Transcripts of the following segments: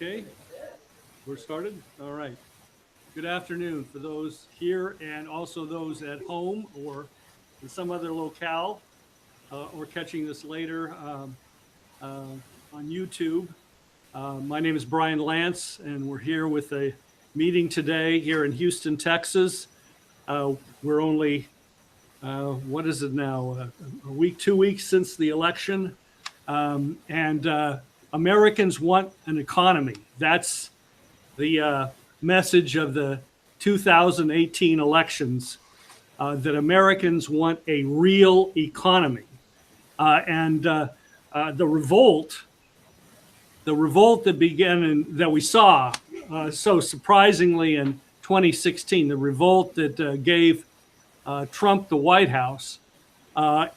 Okay, we're started. All right. Good afternoon for those here and also those at home or in some other locale or catching this later on YouTube. My name is Brian Lance, and we're here with a meeting today here in Houston, Texas. We're only, what is it now, a week, 2 weeks since the election. And Americans want an economy. That's the message of the 2018 elections, that Americans want a real economy. And the revolt that began that we saw so surprisingly in 2016, the revolt that gave Trump the White House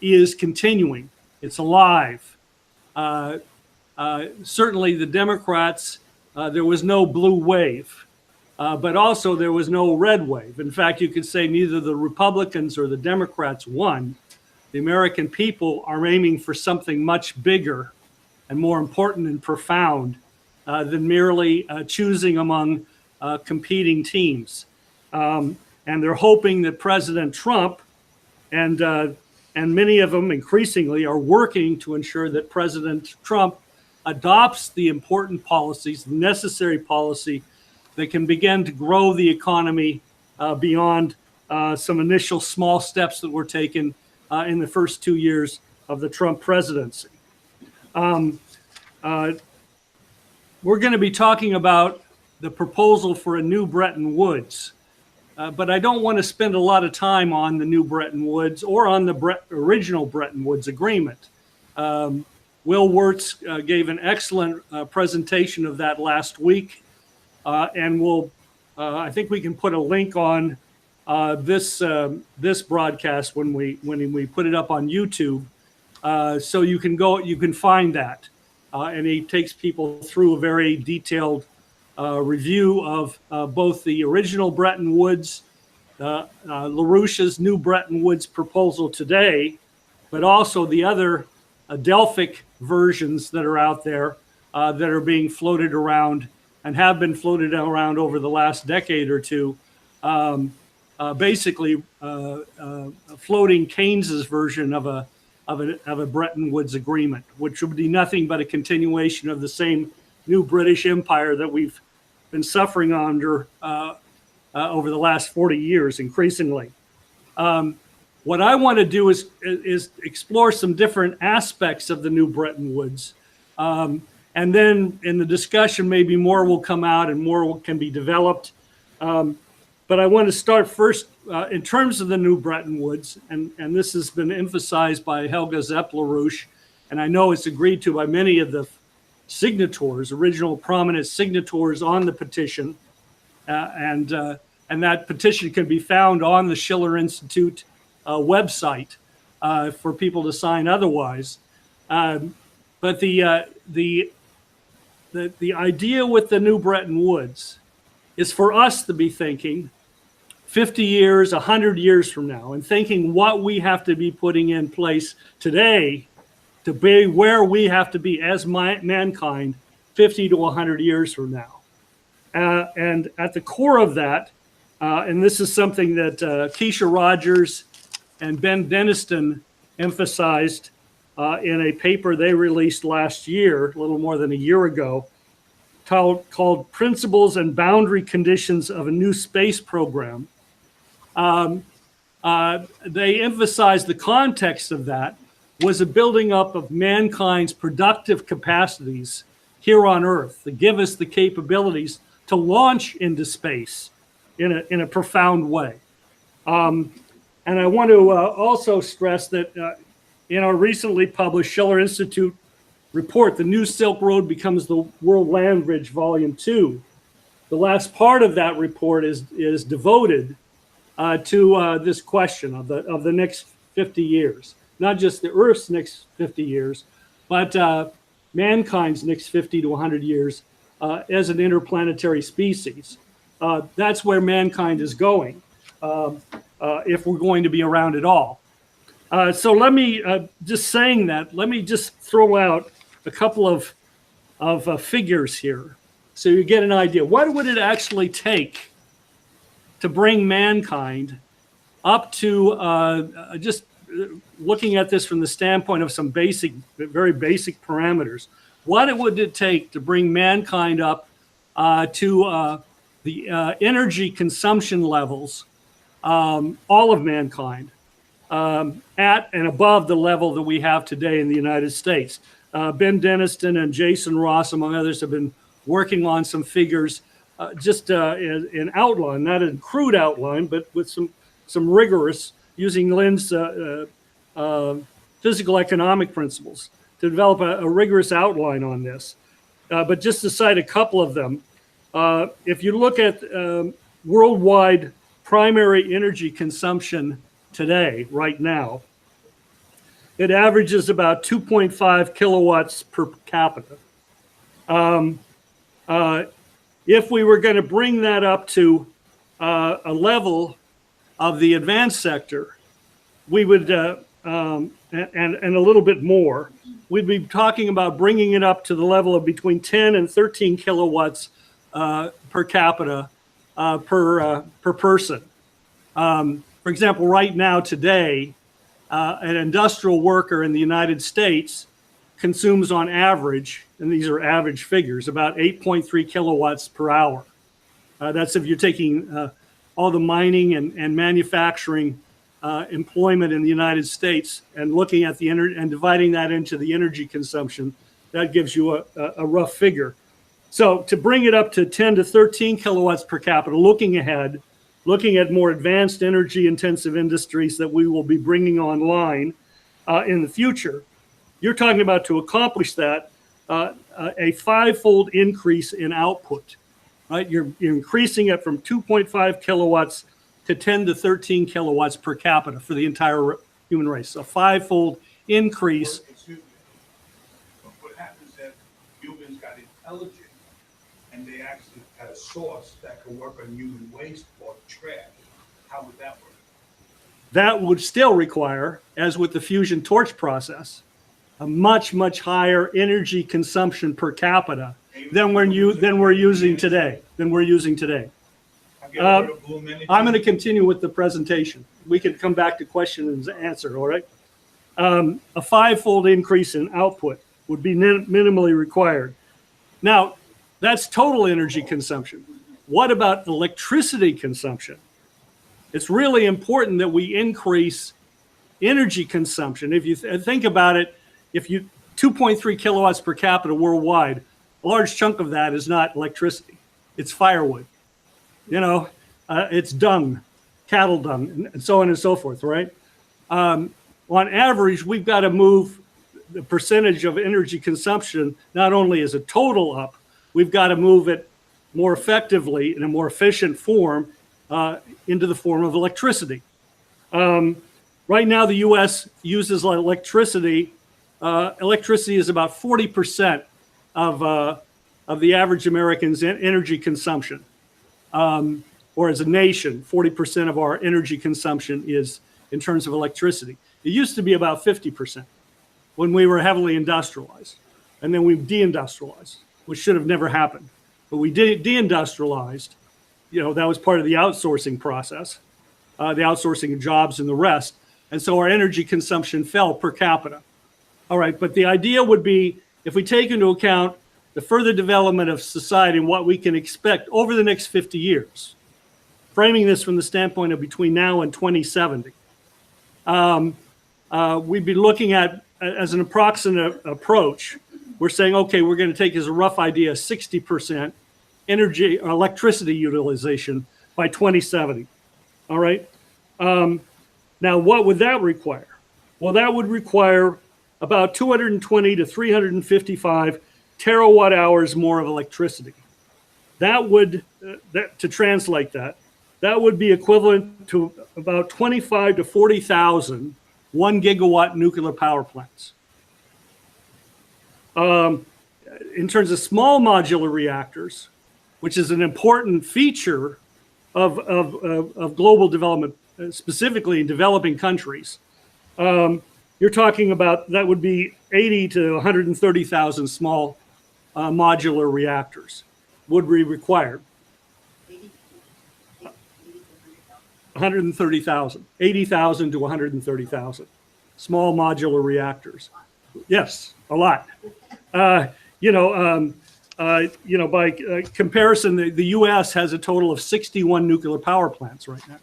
is continuing. It's alive. Certainly the Democrats, there was no blue wave, but also there was no red wave. In fact, you could say neither the Republicans or the Democrats won. The American people are aiming for something much bigger and more important and profound than merely choosing among competing teams. And they're hoping that President Trump and many of them increasingly are working to ensure that President Trump adopts the important policies, the necessary policy that can begin to grow the economy beyond some initial small steps that were taken in the first 2 years of the Trump presidency. We're going to be talking about the proposal for a new Bretton Woods. But I don't want to spend a lot of time on the new Bretton Woods or on the original Bretton Woods agreement. Will Wirtz gave an excellent presentation of that last week, and I think we can put a link on this broadcast when we put it up on YouTube, so you can find that, and he takes people through a very detailed review of both the original Bretton Woods, LaRouche's new Bretton Woods proposal today, but also the other Delphic versions that are out there that are being floated around and have been floated around over the last decade or two, basically floating Keynes's version of a Bretton Woods agreement, which would be nothing but a continuation of the same new British Empire that we've been suffering under over the last 40 years increasingly. What I want to do is explore some different aspects of the new Bretton Woods. And then in the discussion, maybe more will come out and more can be developed. But I want to start first in terms of the new Bretton Woods. And this has been emphasized by Helga Zepp-LaRouche. And I know it's agreed to by many of the signatories, original prominent signatories on the petition. And that petition can be found on the Schiller Institute website for people to sign otherwise. But the idea with the new Bretton Woods is for us to be thinking 50 years, 100 years from now, and thinking what we have to be putting in place today to be where we have to be as mankind 50 to 100 years from now. And at the core of that, and this is something that Keisha Rogers and Ben Deniston emphasized in a paper they released last year, a little more than a year ago, called Principles and Boundary Conditions of a New Space Program. They emphasized the context of that was a building up of mankind's productive capacities here on Earth that give us the capabilities to launch into space in a profound way. And I want to also stress that in our recently published Schiller Institute report, The New Silk Road Becomes the World Land Bridge, Volume 2, the last part of that report is devoted to this question of the next 50 years. Not just the Earth's next 50 years, but mankind's next 50 to 100 years as an interplanetary species. That's where mankind is going if we're going to be around at all. So let me, just saying that, let me just throw out a couple of figures here. so you get an idea. What would it actually take to bring mankind up to just looking at this from the standpoint of some basic, very basic parameters? What would it take to bring mankind up to the energy consumption levels, all of mankind, at and above the level that we have today in the United States? Ben Deniston and Jason Ross, among others, have been working on some figures, just in outline, not in crude outline, but with some rigorous, using Lynn's physical economic principles to develop a rigorous outline on this. But just to cite a couple of them, if you look at worldwide primary energy consumption today, right now, it averages about 2.5 kilowatts per capita. If we were going to bring that up to a level of the advanced sector, we would, and a little bit more, we'd be talking about bringing it up to the level of between 10 and 13 kilowatts per capita per person. For example, right now today, an industrial worker in the United States consumes on average, and these are average figures, about 8.3 kilowatts per hour. That's if you're taking all the mining and manufacturing employment in the United States and looking at the and dividing that into the energy consumption. That gives you a rough figure. So to bring it up to 10 to 13 kilowatts per capita, looking ahead, looking at more advanced energy intensive industries that we will be bringing online in the future, you're talking about, to accomplish that, a five-fold increase in output, right? You're increasing it from 2.5 kilowatts to 10 to 13 kilowatts per capita for the entire human race. A five-fold increase. Excuse me. But what happens if humans got intelligent and they actually had a source that could work on human waste or trash? How would that work? That would still require, as with the fusion torch process, a much, much higher energy consumption per capita than we're using today. I'm going to continue with the presentation. We can come back to question and answer, all right? A five-fold increase in output would be minimally required. Now, that's total energy consumption. What about electricity consumption? It's really important that we increase energy consumption. If you think about it, if you 2.3 kilowatts per capita worldwide, a large chunk of that is not electricity. It's firewood. You know, it's dung, cattle dung, and so on and so forth, right? On average, we've got to move the percentage of energy consumption not only as a total up, we've got to move it more effectively in a more efficient form into the form of electricity. Right now, the U.S. uses electricity. Electricity is about 40% of the average American's energy consumption. Or as a nation, 40% of our energy consumption is in terms of electricity. It used to be about 50% when we were heavily industrialized. And then we deindustrialized, which should have never happened. But we deindustrialized. You know, that was part of the outsourcing process, the outsourcing of jobs and the rest. And so our energy consumption fell per capita. All right, but the idea would be, if we take into account the further development of society and what we can expect over the next 50 years, framing this from the standpoint of between now and 2070, we'd be looking at, as an approximate approach, we're saying, okay, we're going to take as a rough idea 60% energy or electricity utilization by 2070. All right. Now, what would that require? Well, that would require about 220 to 355 terawatt hours more of electricity. That would, to translate that would be equivalent to about 25 to 40,000 1 gigawatt nuclear power plants. In terms of small modular reactors, which is an important feature of global development, specifically in developing countries, you're talking about, that would be 80 to 130,000 small modular reactors, would be required? 130,000, 80,000 to 130,000 small modular reactors. Yes, a lot. By comparison, the U.S. has a total of 61 nuclear power plants right now,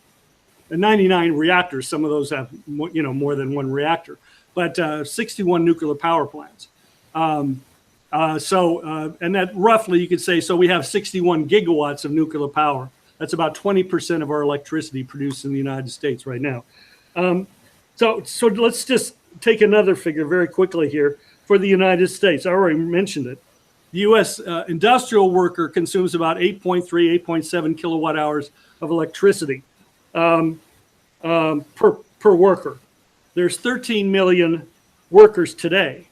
and 99 reactors. Some of those have more than one reactor, but 61 nuclear power plants. And that roughly you could say, so we have 61 gigawatts of nuclear power. That's about 20% of our electricity produced in the United States right now. So let's just take another figure very quickly here for the United States. I already mentioned it. The U.S. Industrial worker consumes about 8.3, 8.7 kilowatt hours of electricity per worker. There's 13 million workers today.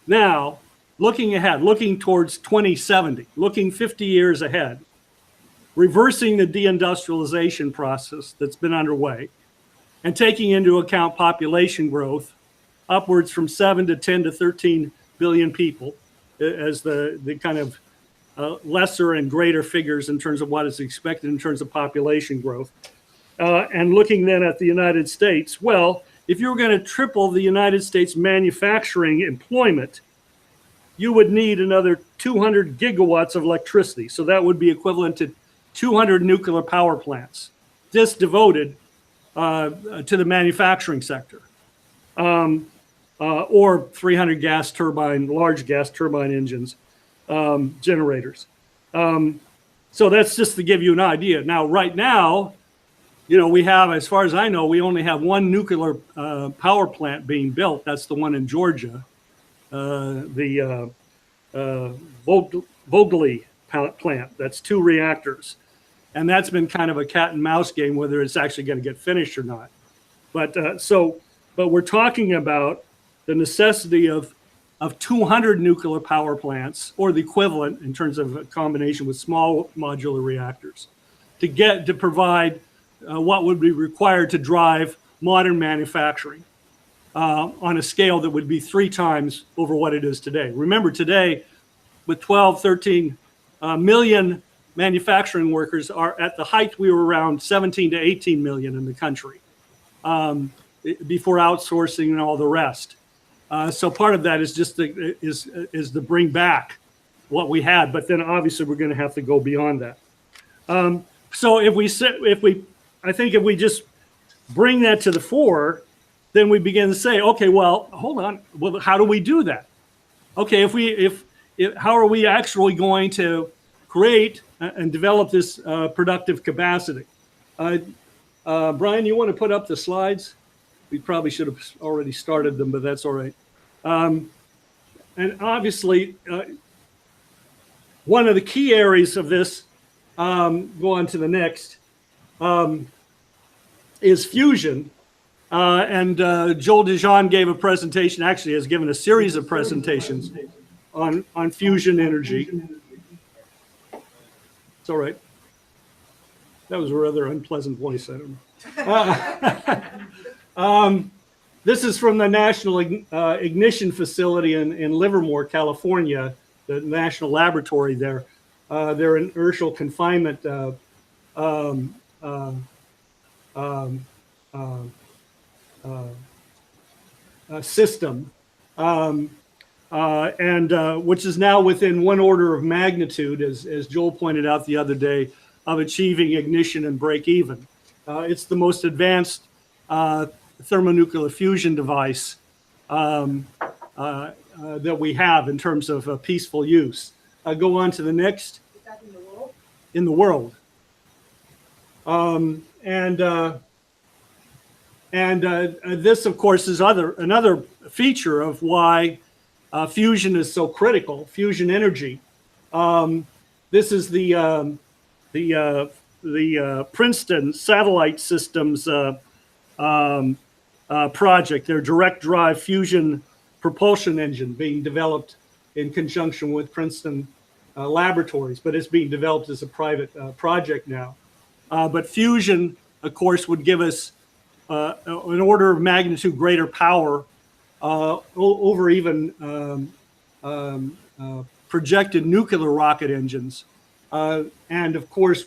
Now, looking ahead, looking towards 2070, looking 50 years ahead, reversing the deindustrialization process that's been underway and taking into account population growth upwards from 7 to 10 to 13 billion people as the kind of lesser and greater figures in terms of what is expected in terms of population growth. And looking then at the United States, well, if you were going to triple the United States manufacturing employment, you would need another 200 gigawatts of electricity. So that would be equivalent to 200 nuclear power plants, just devoted to the manufacturing sector, or 300 large gas turbine engines, generators. So that's just to give you an idea. Now, right now, we have, as far as I know, we only have one nuclear power plant being built. That's the one in Georgia, the Vogtle plant. That's 2 reactors. And that's been kind of a cat and mouse game, whether it's actually going to get finished or not. But we're talking about the necessity of 200 nuclear power plants, or the equivalent in terms of a combination with small modular reactors, to provide what would be required to drive modern manufacturing on a scale that would be 3 times over what it is today. Remember, today, with 12, 13 million manufacturing workers, are at the height we were around 17 to 18 million in the country before outsourcing and all the rest. So part of that is just to bring back what we had, but then obviously we're going to have to go beyond that. So if we just bring that to the fore, then we begin to say, okay, well, hold on, well, how do we do that? Okay, how are we actually going to create and develop this productive capacity? Brian, you want to put up the slides? We probably should have already started them, but that's all right. And obviously, one of the key areas of this, go on to the next, is fusion. And Joel Dijon gave a presentation, actually has given a series of presentations on fusion energy. It's all right. That was a rather unpleasant voice, I don't know. This is from the National Ignition Facility in Livermore, California, the national laboratory there. Their inertial confinement system, which is now within 1 order of magnitude, as Joel pointed out the other day, of achieving ignition and break even. It's the most advanced thermonuclear fusion device that we have in terms of peaceful use. Go on to the next. Is that in the world? In the world. This, of course, is another feature of why fusion is so critical. Fusion energy. This is the Princeton Satellite Systems project. Their direct drive fusion propulsion engine being developed in conjunction with Princeton laboratories, but it's being developed as a private project now. But fusion, of course, would give us an order of magnitude greater power over even projected nuclear rocket engines and of course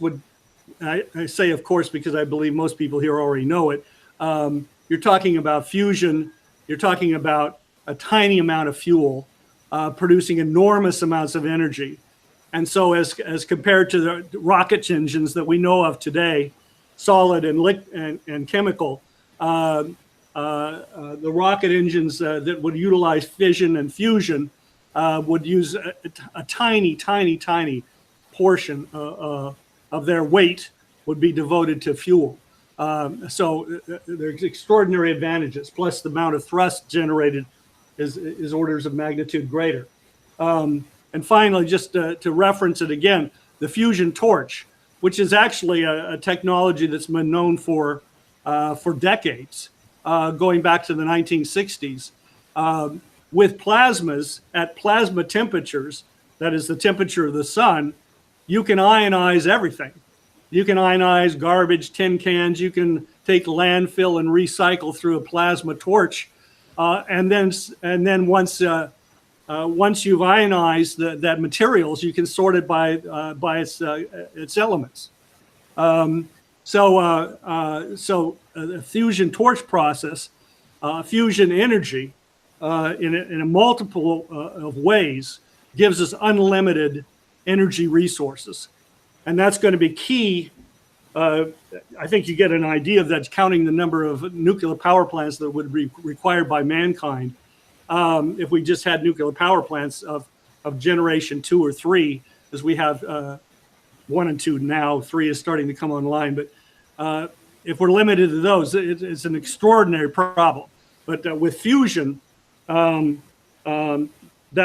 I say of course because I believe most people here already know it. You're talking about fusion. You're talking about a tiny amount of fuel producing enormous amounts of energy. And so as compared to the rocket engines that we know of today, solid and chemical, the rocket engines that would utilize fission and fusion would use a tiny portion of their weight would be devoted to fuel. So there's extraordinary advantages. Plus, the amount of thrust generated is orders of magnitude greater. And finally, just to reference it again, the fusion torch, which is actually a technology that's been known for decades, going back to the 1960s, with plasmas at plasma temperatures, that is the temperature of the sun, you can ionize everything. You can ionize garbage, tin cans. You can take landfill and recycle through a plasma torch, and then once you've ionized that materials, you can sort it by its elements. So the fusion torch process, fusion energy, in a multiple of ways, gives us unlimited energy resources. And that's going to be key. I think you get an idea of that counting the number of nuclear power plants that would be required by mankind. If we just had nuclear power plants of generation 2 or 3, as we have 1 and 2 now, 3 is starting to come online. But if we're limited to those, it's an extraordinary problem. But with fusion, that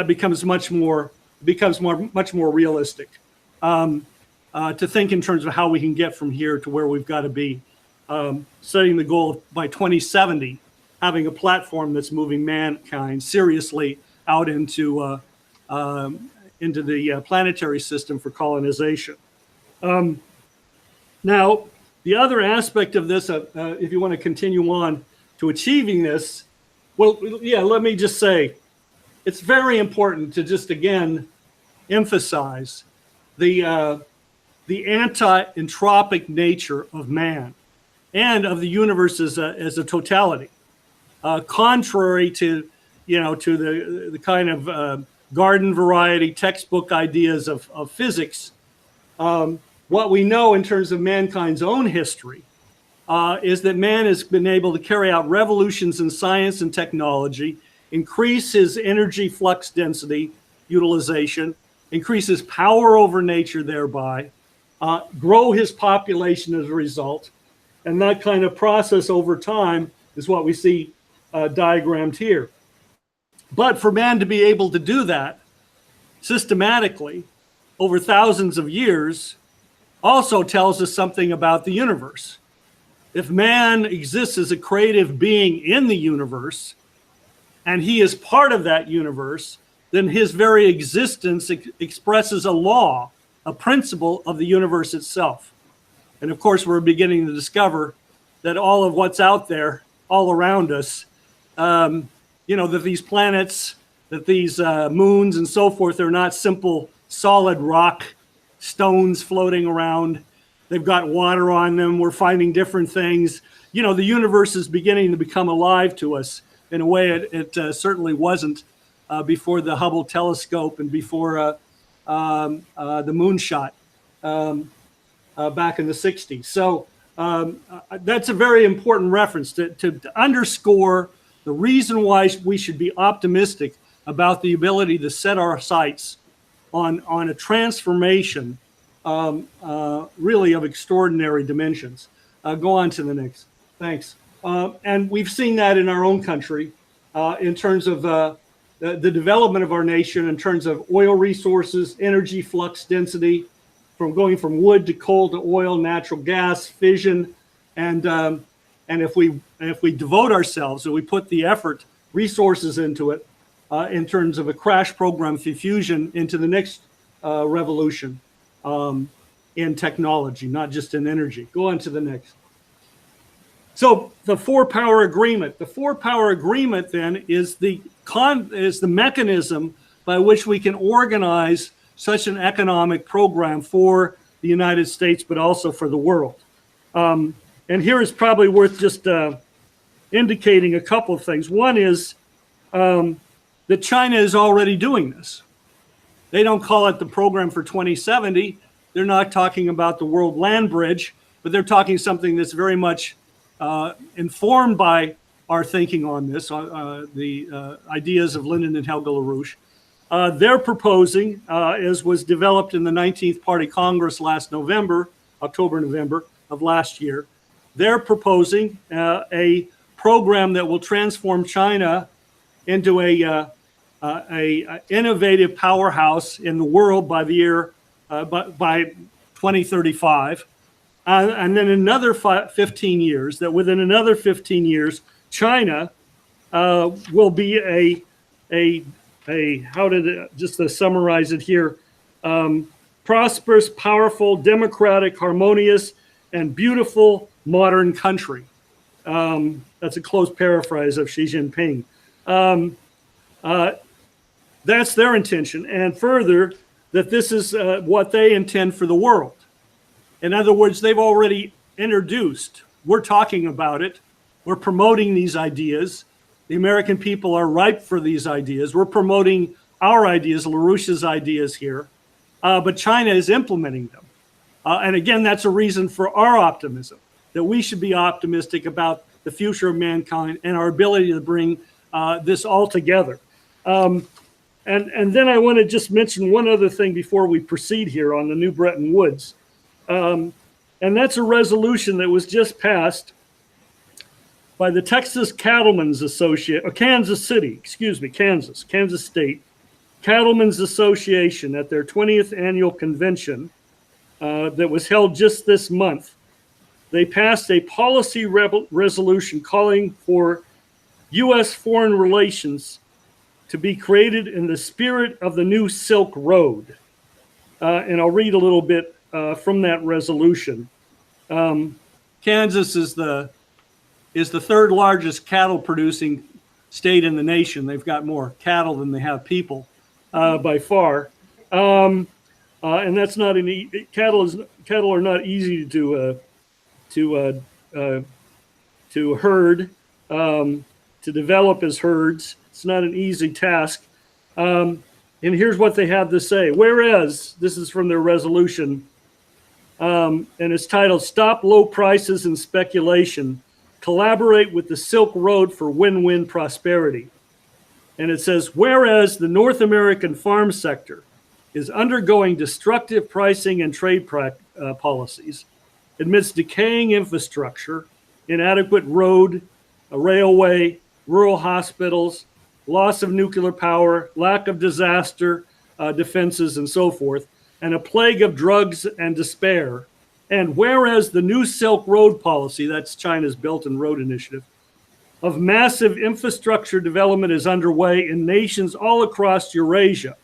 becomes much more realistic. To think in terms of how we can get from here to where we've got to be, setting the goal of, by 2070, having a platform that's moving mankind seriously out into the planetary system for colonization. Now, the other aspect of this, if you want to continue on to achieving this, well, yeah, let me just say, it's very important to just again emphasize the anti-entropic nature of man and of the universe as a totality. Contrary to the kind of garden variety textbook ideas of physics, what we know in terms of mankind's own history is that man has been able to carry out revolutions in science and technology, increase his energy flux density utilization, increase his power over nature thereby, grow his population as a result. And that kind of process over time is what we see diagrammed here. But for man to be able to do that systematically over thousands of years also tells us something about the universe. If man exists as a creative being in the universe, and he is part of that universe, then his very existence expresses a law, a principle of the universe itself. And of course, we're beginning to discover that all of what's out there, all around us, that these planets, that these moons and so forth are not simple solid rock stones floating around. They've got water on them. We're finding different things. The universe is beginning to become alive to us in a way it certainly wasn't before the Hubble telescope and before the moonshot back in the 60s. So that's a very important reference to underscore the reason why we should be optimistic about the ability to set our sights on a transformation really of extraordinary dimensions. Go on to the next. Thanks. And we've seen that in our own country in terms of the development of our nation, in terms of oil resources, energy flux density, from going from wood to coal to oil, natural gas, fission, and if we devote ourselves and we put the effort, resources into it, in terms of a crash program for fusion into the next revolution in technology, not just in energy. Go on to the next. So the four-power agreement. The four-power agreement then is the mechanism by which we can organize such an economic program for the United States, but also for the world. And here is probably worth just indicating a couple of things. One is that China is already doing this. They don't call it the program for 2070. They're not talking about the World Land Bridge, but they're talking something that's very much informed by our thinking on this, the ideas of Lyndon and Helga LaRouche. They're proposing, as was developed in the 19th Party Congress last November, October-November of last year, they're proposing a program that will transform China into a innovative powerhouse in the world by the year by 2035, and then another 15 years. That within another 15 years, China will be just to summarize it here, prosperous, powerful, democratic, harmonious, and beautiful modern country. That's a close paraphrase of Xi Jinping. That's their intention. And further, that this is what they intend for the world. In other words, they've already introduced, we're talking about it, we're promoting these ideas. The American people are ripe for these ideas. We're promoting our ideas, LaRouche's ideas here, but China is implementing them. And again, that's a reason for our optimism, that we should be optimistic about the future of mankind and our ability to bring this all together. And then I want to just mention one other thing before we proceed here on the new Bretton Woods. And that's a resolution that was just passed by the Texas Cattlemen's Association, or Kansas State Cattlemen's Association at their 20th annual convention that was held just this month. They passed a policy resolution calling for U.S. foreign relations to be created in the spirit of the new Silk Road. And I'll read a little bit from that resolution. Kansas is the third largest cattle producing state in the nation. They've got more cattle than they have people by far. And that's not cattle are not easy to herd, to develop as herds. It's not an easy task. And here's what they have to say. Whereas, this is from their resolution, and it's titled, Stop Low Prices and Speculation, Collaborate with the Silk Road for Win-Win Prosperity. And it says, whereas the North American farm sector is undergoing destructive pricing and trade policies amidst decaying infrastructure, inadequate road, railway, rural hospitals, loss of nuclear power, lack of disaster defenses, and so forth, and a plague of drugs and despair. And whereas the new Silk Road policy, that's China's Belt and Road Initiative, of massive infrastructure development is underway in nations all across Eurasia,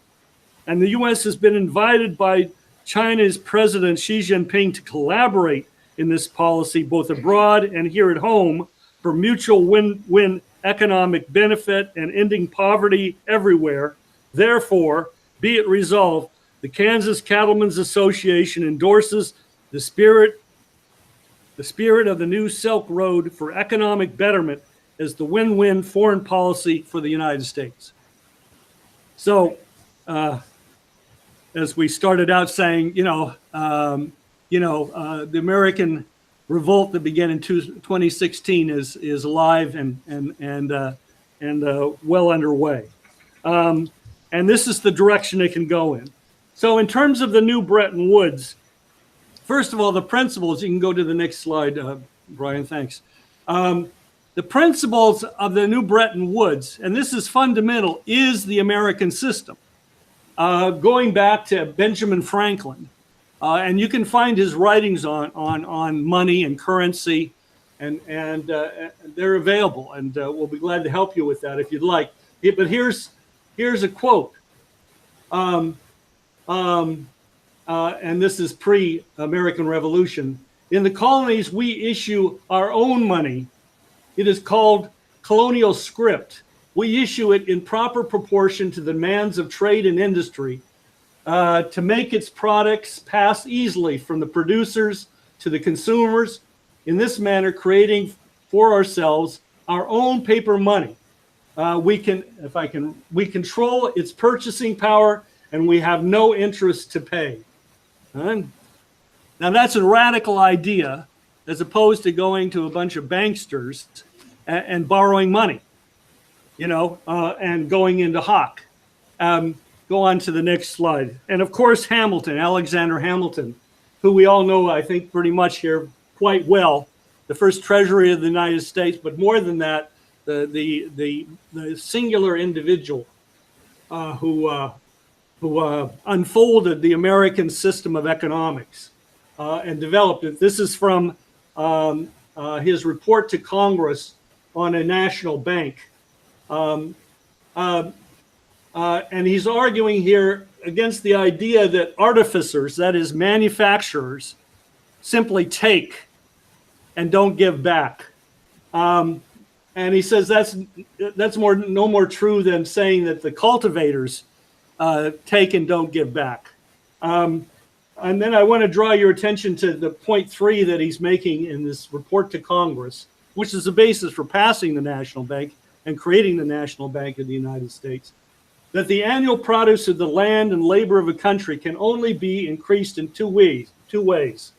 and the U.S. has been invited by China's President Xi Jinping to collaborate in this policy, both abroad and here at home, for mutual win-win economic benefit and ending poverty everywhere. Therefore, be it resolved, the Kansas Cattlemen's Association endorses the spirit of the new Silk Road for economic betterment as the win-win foreign policy for the United States. So, as we started out saying, the American revolt that began in 2016 is alive and well underway. And this is the direction it can go in. So in terms of the new Bretton Woods, first of all, the principles, you can go to the next slide, Brian, thanks. The principles of the new Bretton Woods, and this is fundamental, is the American system. Going back to Benjamin Franklin, and you can find his writings on money and currency, and they're available, and we'll be glad to help you with that if you'd like. But here's a quote, and this is pre-American Revolution. In the colonies, we issue our own money. It is called colonial script. We issue it in proper proportion to the demands of trade and industry. to make its products pass easily from the producers to the consumers, in this manner creating for ourselves our own paper money. We control its purchasing power, and we have no interest to pay. Now that's a radical idea, as opposed to going to a bunch of banksters and borrowing money, and going into hock. Go on to the next slide. And of course, Hamilton, Alexander Hamilton, who we all know, I think, pretty much here quite well, the first Treasury of the United States, but more than that, the singular individual who unfolded the American system of economics and developed it. This is from his report to Congress on a national bank. And he's arguing here against the idea that artificers, that is manufacturers, simply take and don't give back. And he says that's no more true than saying that the cultivators take and don't give back. And then I want to draw your attention to the point 3 that he's making in this report to Congress, which is the basis for passing the National Bank and creating the National Bank of the United States, that the annual produce of the land and labor of a country can only be increased in two ways.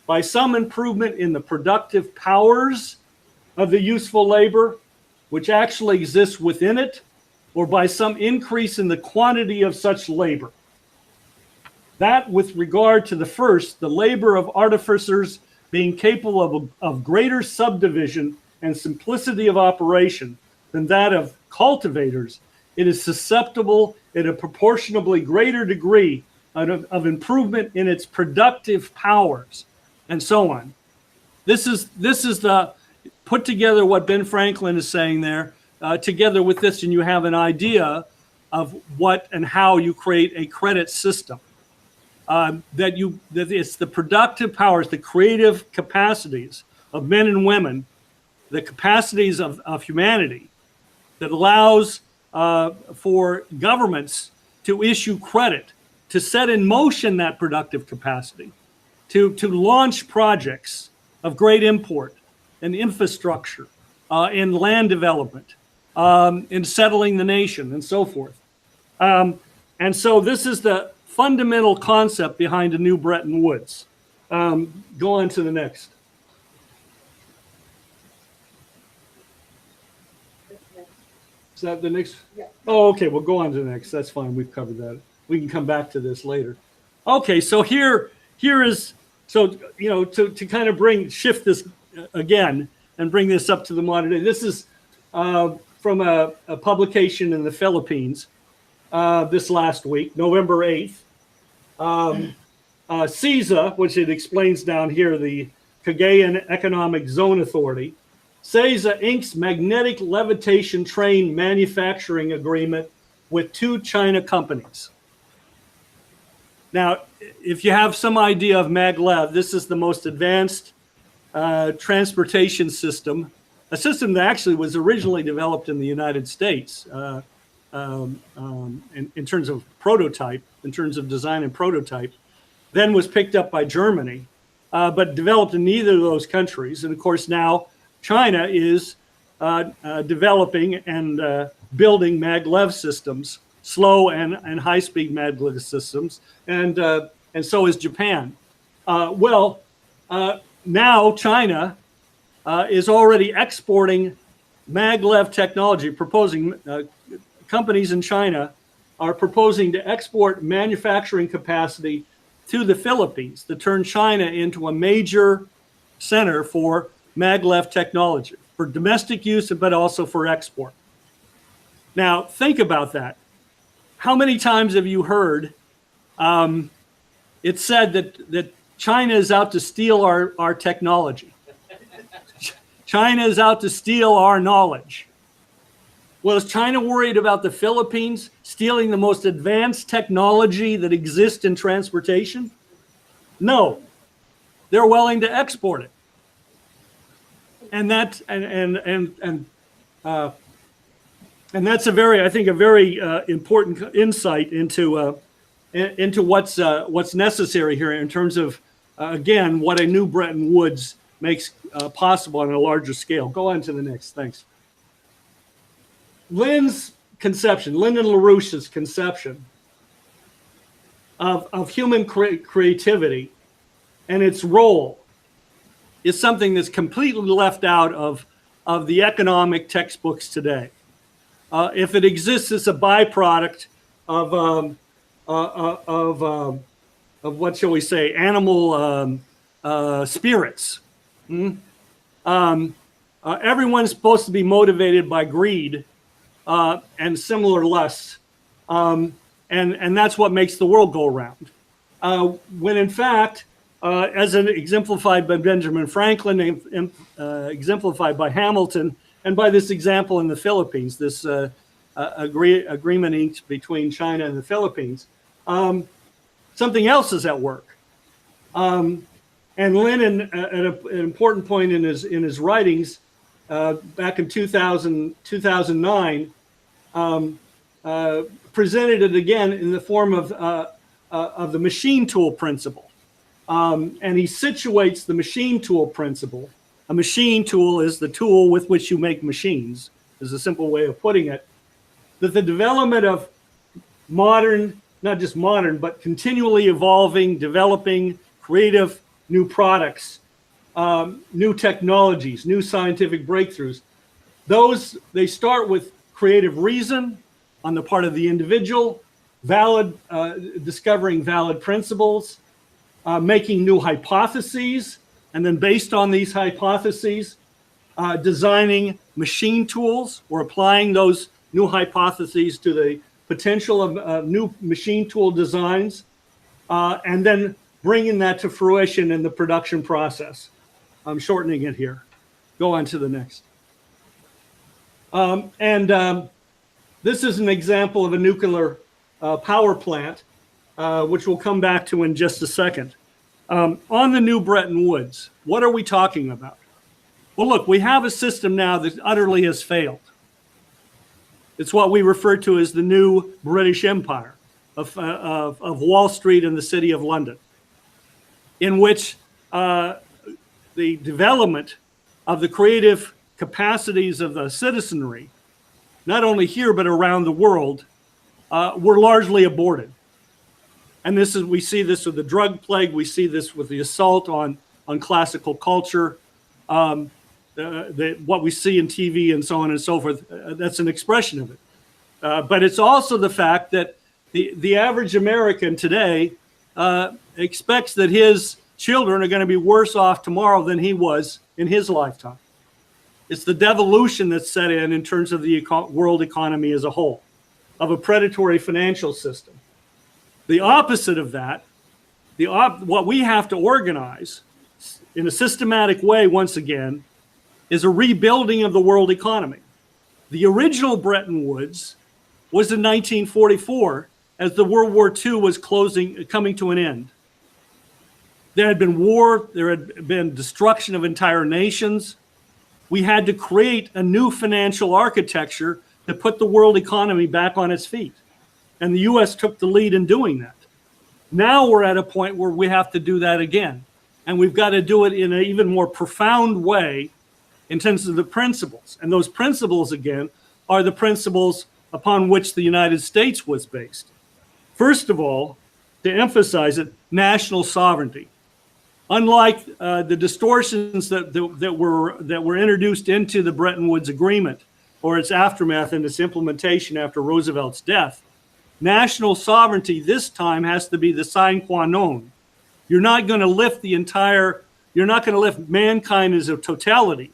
By some improvement in the productive powers of the useful labor, which actually exists within it, or by some increase in the quantity of such labor. That with regard to the first, the labor of artificers being capable of greater subdivision and simplicity of operation than that of cultivators, it is susceptible in a proportionably greater degree of improvement in its productive powers, and so on. This is the put together what Ben Franklin is saying there, together with this, and you have an idea of what and how you create a credit system. That it's the productive powers, the creative capacities of men and women, the capacities of humanity that allows for governments to issue credit, to set in motion that productive capacity, to launch projects of great import and infrastructure, in land development, in settling the nation, and so forth. And so this is the fundamental concept behind a new Bretton Woods. Go on to the next. Is that the next? Yeah. Oh, okay. We'll go on to the next. That's fine. We've covered that. We can come back to this later. Okay. So here is, so, to kind of shift this again and bring this up to the modern day. This is from a publication in the Philippines this last week, November 8th. CISA, which it explains down here, the Cagayan Economic Zone Authority, CISA inks magnetic levitation train manufacturing agreement with 2 China companies. Now, if you have some idea of maglev, this is the most advanced transportation system, a system that actually was originally developed in the United States in terms of prototype, in terms of design and prototype, then was picked up by Germany, but developed in neither of those countries. And of course, now China is developing and building maglev systems, slow and high-speed maglev systems, and so is Japan. Now China is already exporting maglev technology, proposing companies in China are proposing to export manufacturing capacity to the Philippines to turn China into a major center for maglev technology, for domestic use, but also for export. Now, think about that. How many times have you heard it said that China is out to steal our technology? China is out to steal our knowledge. Well, is China worried about the Philippines stealing the most advanced technology that exists in transportation? No. They're willing to export it. And that's a very important insight into into what's necessary here in terms of, again, what a new Bretton Woods makes possible on a larger scale. Go on to the next, thanks. Lynd's conception, Lynd and LaRouche's conception of human creativity and its role is something that's completely left out of the economic textbooks today. If it exists as a byproduct of what shall we say, animal spirits. Everyone's supposed to be motivated by greed and similar lusts, and that's what makes the world go around. When in fact, as exemplified by Benjamin Franklin, exemplified by Hamilton, and by this example in the Philippines, this agreement inked between China and the Philippines, something else is at work. And Lenin, at an important point in his writings, back in 2009, presented it again in the form of the machine tool principle. And he situates the machine tool principle. A machine tool is the tool with which you make machines, is a simple way of putting it. That the development of modern, not just modern, but continually evolving, developing, creative new products, new technologies, new scientific breakthroughs, they start with creative reason on the part of the individual, discovering valid principles, making new hypotheses, and then based on these hypotheses, designing machine tools or applying those new hypotheses to the potential of new machine tool designs, and then bringing that to fruition in the production process. I'm shortening it here. Go on to the next. This is an example of a nuclear power plant, which we'll come back to in just a second. On the new Bretton Woods, what are we talking about? Well, look, we have a system now that utterly has failed. It's what we refer to as the new British Empire of Wall Street and the City of London, in which the development of the creative capacities of the citizenry, not only here but around the world, were largely aborted. And we see this with the drug plague, we see this with the assault on classical culture, what we see in TV and so on and so forth. That's an expression of it. But it's also the fact that the average American today expects that his children are going to be worse off tomorrow than he was in his lifetime. It's the devolution that's set in terms of the world economy as a whole, of a predatory financial system. The opposite of that, what we have to organize in a systematic way, once again, is a rebuilding of the world economy. The original Bretton Woods was in 1944 as the World War II was coming to an end. There had been war, there had been destruction of entire nations. We had to create a new financial architecture to put the world economy back on its feet. And the US took the lead in doing that. Now we're at a point where we have to do that again. And we've got to do it in an even more profound way in terms of the principles. And those principles, again, are the principles upon which the United States was based. First of all, to emphasize it, national sovereignty. Unlike the distortions that were introduced into the Bretton Woods Agreement or its aftermath and its implementation after Roosevelt's death, national sovereignty this time has to be the sine qua non. You're not going to lift you're not going to lift mankind as a totality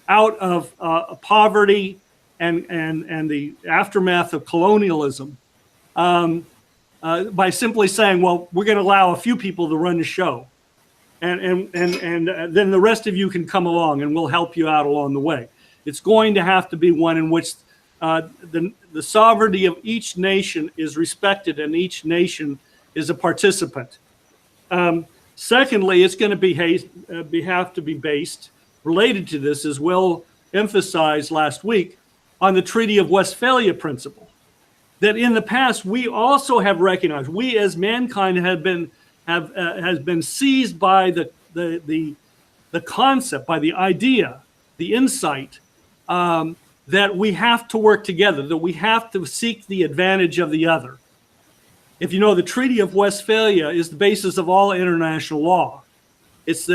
out of poverty and the aftermath of colonialism by simply saying, well, we're going to allow a few people to run the show. And then the rest of you can come along and we'll help you out along the way. It's going to have to be one in which the sovereignty of each nation is respected and each nation is a participant. Secondly, it's going to have to be based, related to this, as Will emphasized last week, on the Treaty of Westphalia principle. that in the past we also have recognized, we as mankind has been seized by the concept, by the idea, the insight that we have to work together, that we have to seek the advantage of the other. If you know, the Treaty of Westphalia is the basis of all international law. It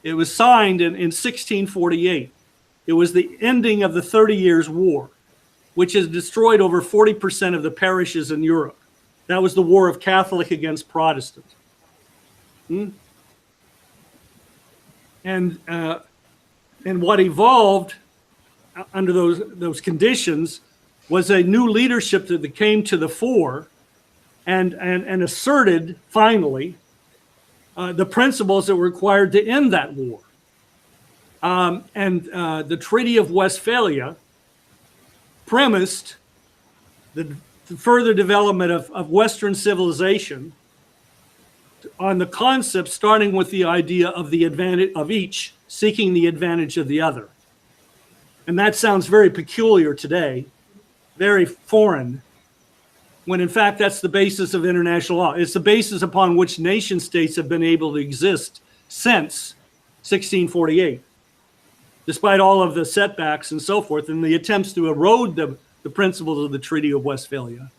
was signed in 1648. It was the ending of the 30 Years' War, which has destroyed over 40% of the parishes in Europe. That was the war of Catholic against Protestant. And what evolved under those conditions was a new leadership that came to the fore and asserted finally the principles that were required to end that war. The Treaty of Westphalia premised the further development of Western civilization on the concept starting with the idea of the advantage of each seeking the advantage of the other. And that sounds very peculiar today, very foreign, when in fact that's the basis of international law. It's the basis upon which nation states have been able to exist since 1648, despite all of the setbacks and so forth and the attempts to erode the principles of the Treaty of Westphalia.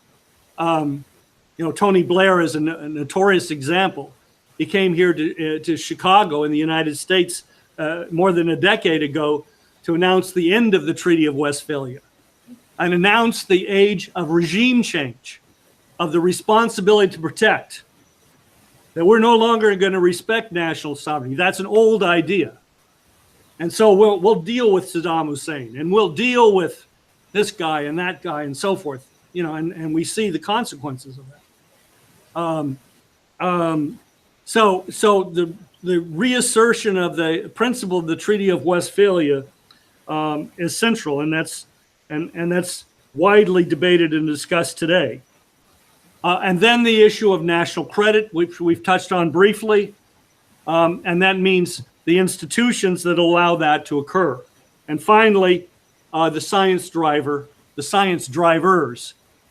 Tony Blair is a notorious example. He came here to Chicago in the United States more than a decade ago to announce the end of the Treaty of Westphalia and announce the age of regime change, of the responsibility to protect, that we're no longer going to respect national sovereignty. That's an old idea. And so we'll deal with Saddam Hussein, and we'll deal with this guy and that guy and so forth, and we see the consequences of that. So the reassertion of the principle of the Treaty of Westphalia is central, and that's widely debated and discussed today. And then the issue of national credit, which we've touched on briefly, and that means the institutions that allow that to occur. And finally, the science drivers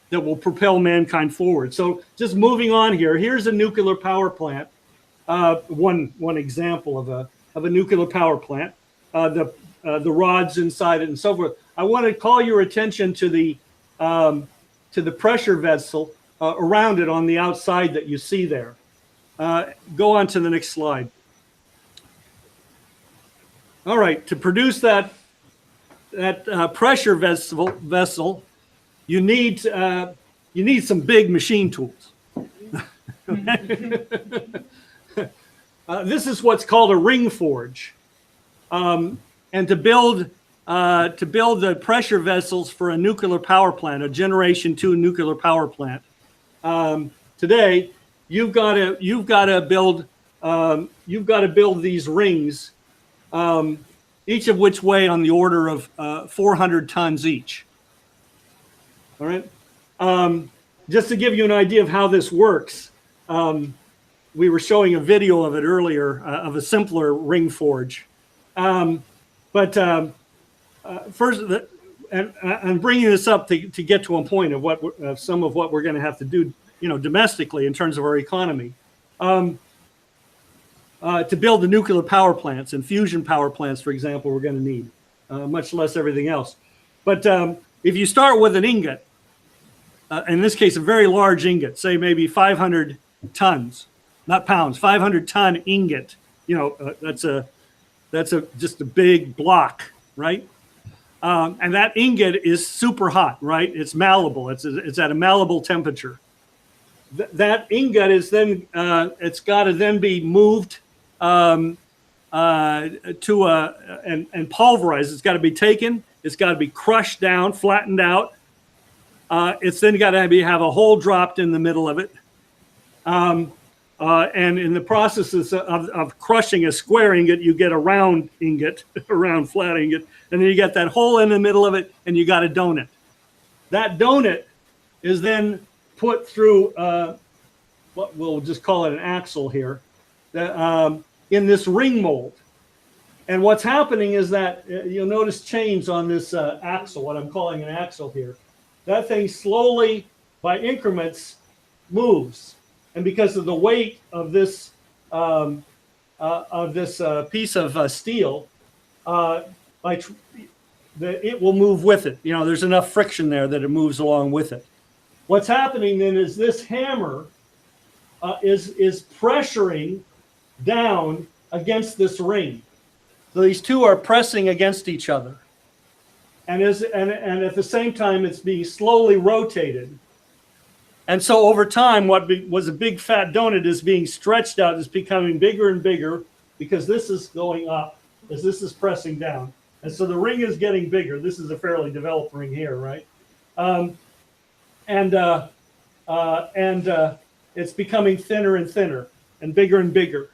that will propel mankind forward. So just moving on here, here's a nuclear power plant. One example of a nuclear power plant, the rods inside it and so forth. I want to call your attention to the pressure vessel around it on the outside that you see there. Go on to the next slide. All right, to produce that pressure vessel, you need some big machine tools. This is what's called a ring forge, and to build the pressure vessels for a nuclear power plant, a Generation 2 nuclear power plant. Today, you've got to build these rings, each of which weigh on the order of 400 tons each. All right. Just to give you an idea of how this works, we were showing a video of it earlier of a simpler ring forge. First, I'm bringing this up to get to a point of some of what we're going to have to do, domestically in terms of our economy, to build the nuclear power plants and fusion power plants, for example, we're going to need, much less everything else. But if you start with an ingot, in this case, a very large ingot, say maybe 500 tons, not pounds, 500-ton ingot, that's just a big block, right? And that ingot is super hot, right? It's malleable. It's at a malleable temperature. That ingot is then it's got to then be moved and pulverized. It's got to be taken. It's got to be crushed down, flattened out. It's then got to have a hole dropped in the middle of it. And in the processes of crushing a square ingot, you get a round ingot, a round flat ingot, and then you get that hole in the middle of it, and you got a donut. That donut is then put through what we'll just call it an axle here, in this ring mold. And what's happening is that you'll notice chains on this axle, what I'm calling an axle here. that thing slowly, by increments, moves. And because of the weight of this piece of steel, it will move with it. You know, there's enough friction there that it moves along with it. What's happening then is this hammer is pressuring down against this ring. So these two are pressing against each other. And at the same time, it's being slowly rotated. And so over time, what was a big fat donut is being stretched out, is becoming bigger and bigger, because this is going up as this is pressing down. And so the ring is getting bigger. This is a fairly developed ring here, right? It's becoming thinner and thinner and bigger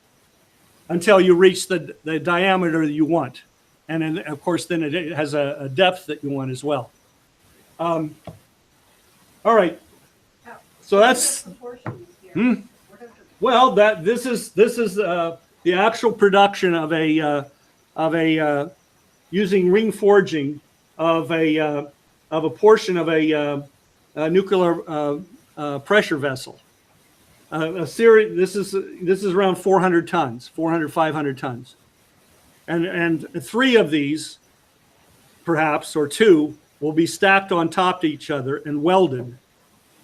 until you reach the diameter that you want. And then, of course, then it has a depth that you want as well. All right. So that's, well, this is the actual production of a using ring forging of a portion of a nuclear pressure vessel. A series. This is around 400 tons, 500 tons, and 3 of these, perhaps, or 2, will be stacked on top to each other and welded,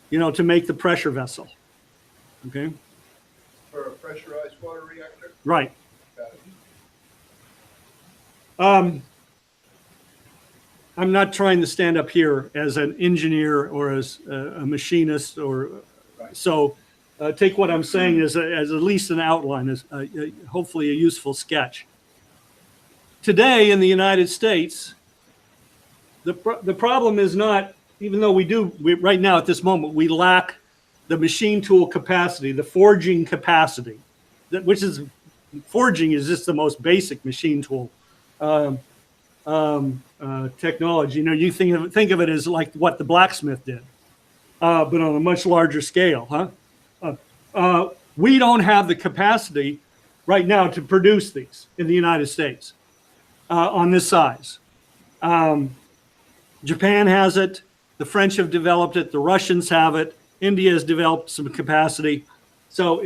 you know, to make the pressure vessel. Okay. For a pressurized water reactor? Right. I'm not trying to stand up here as an engineer or as a machinist, or so. Take what I'm saying as at least an outline, as hopefully a useful sketch. Today in the United States, the problem is not, even though right now at this moment, we lack the machine tool capacity, the forging capacity, forging is just the most basic machine tool technology. You know, you think of it as like what the blacksmith did, but on a much larger scale, huh? We don't have the capacity right now to produce these in the United States on this size. Japan has it. The French have developed it. The Russians have it. India has developed some capacity. So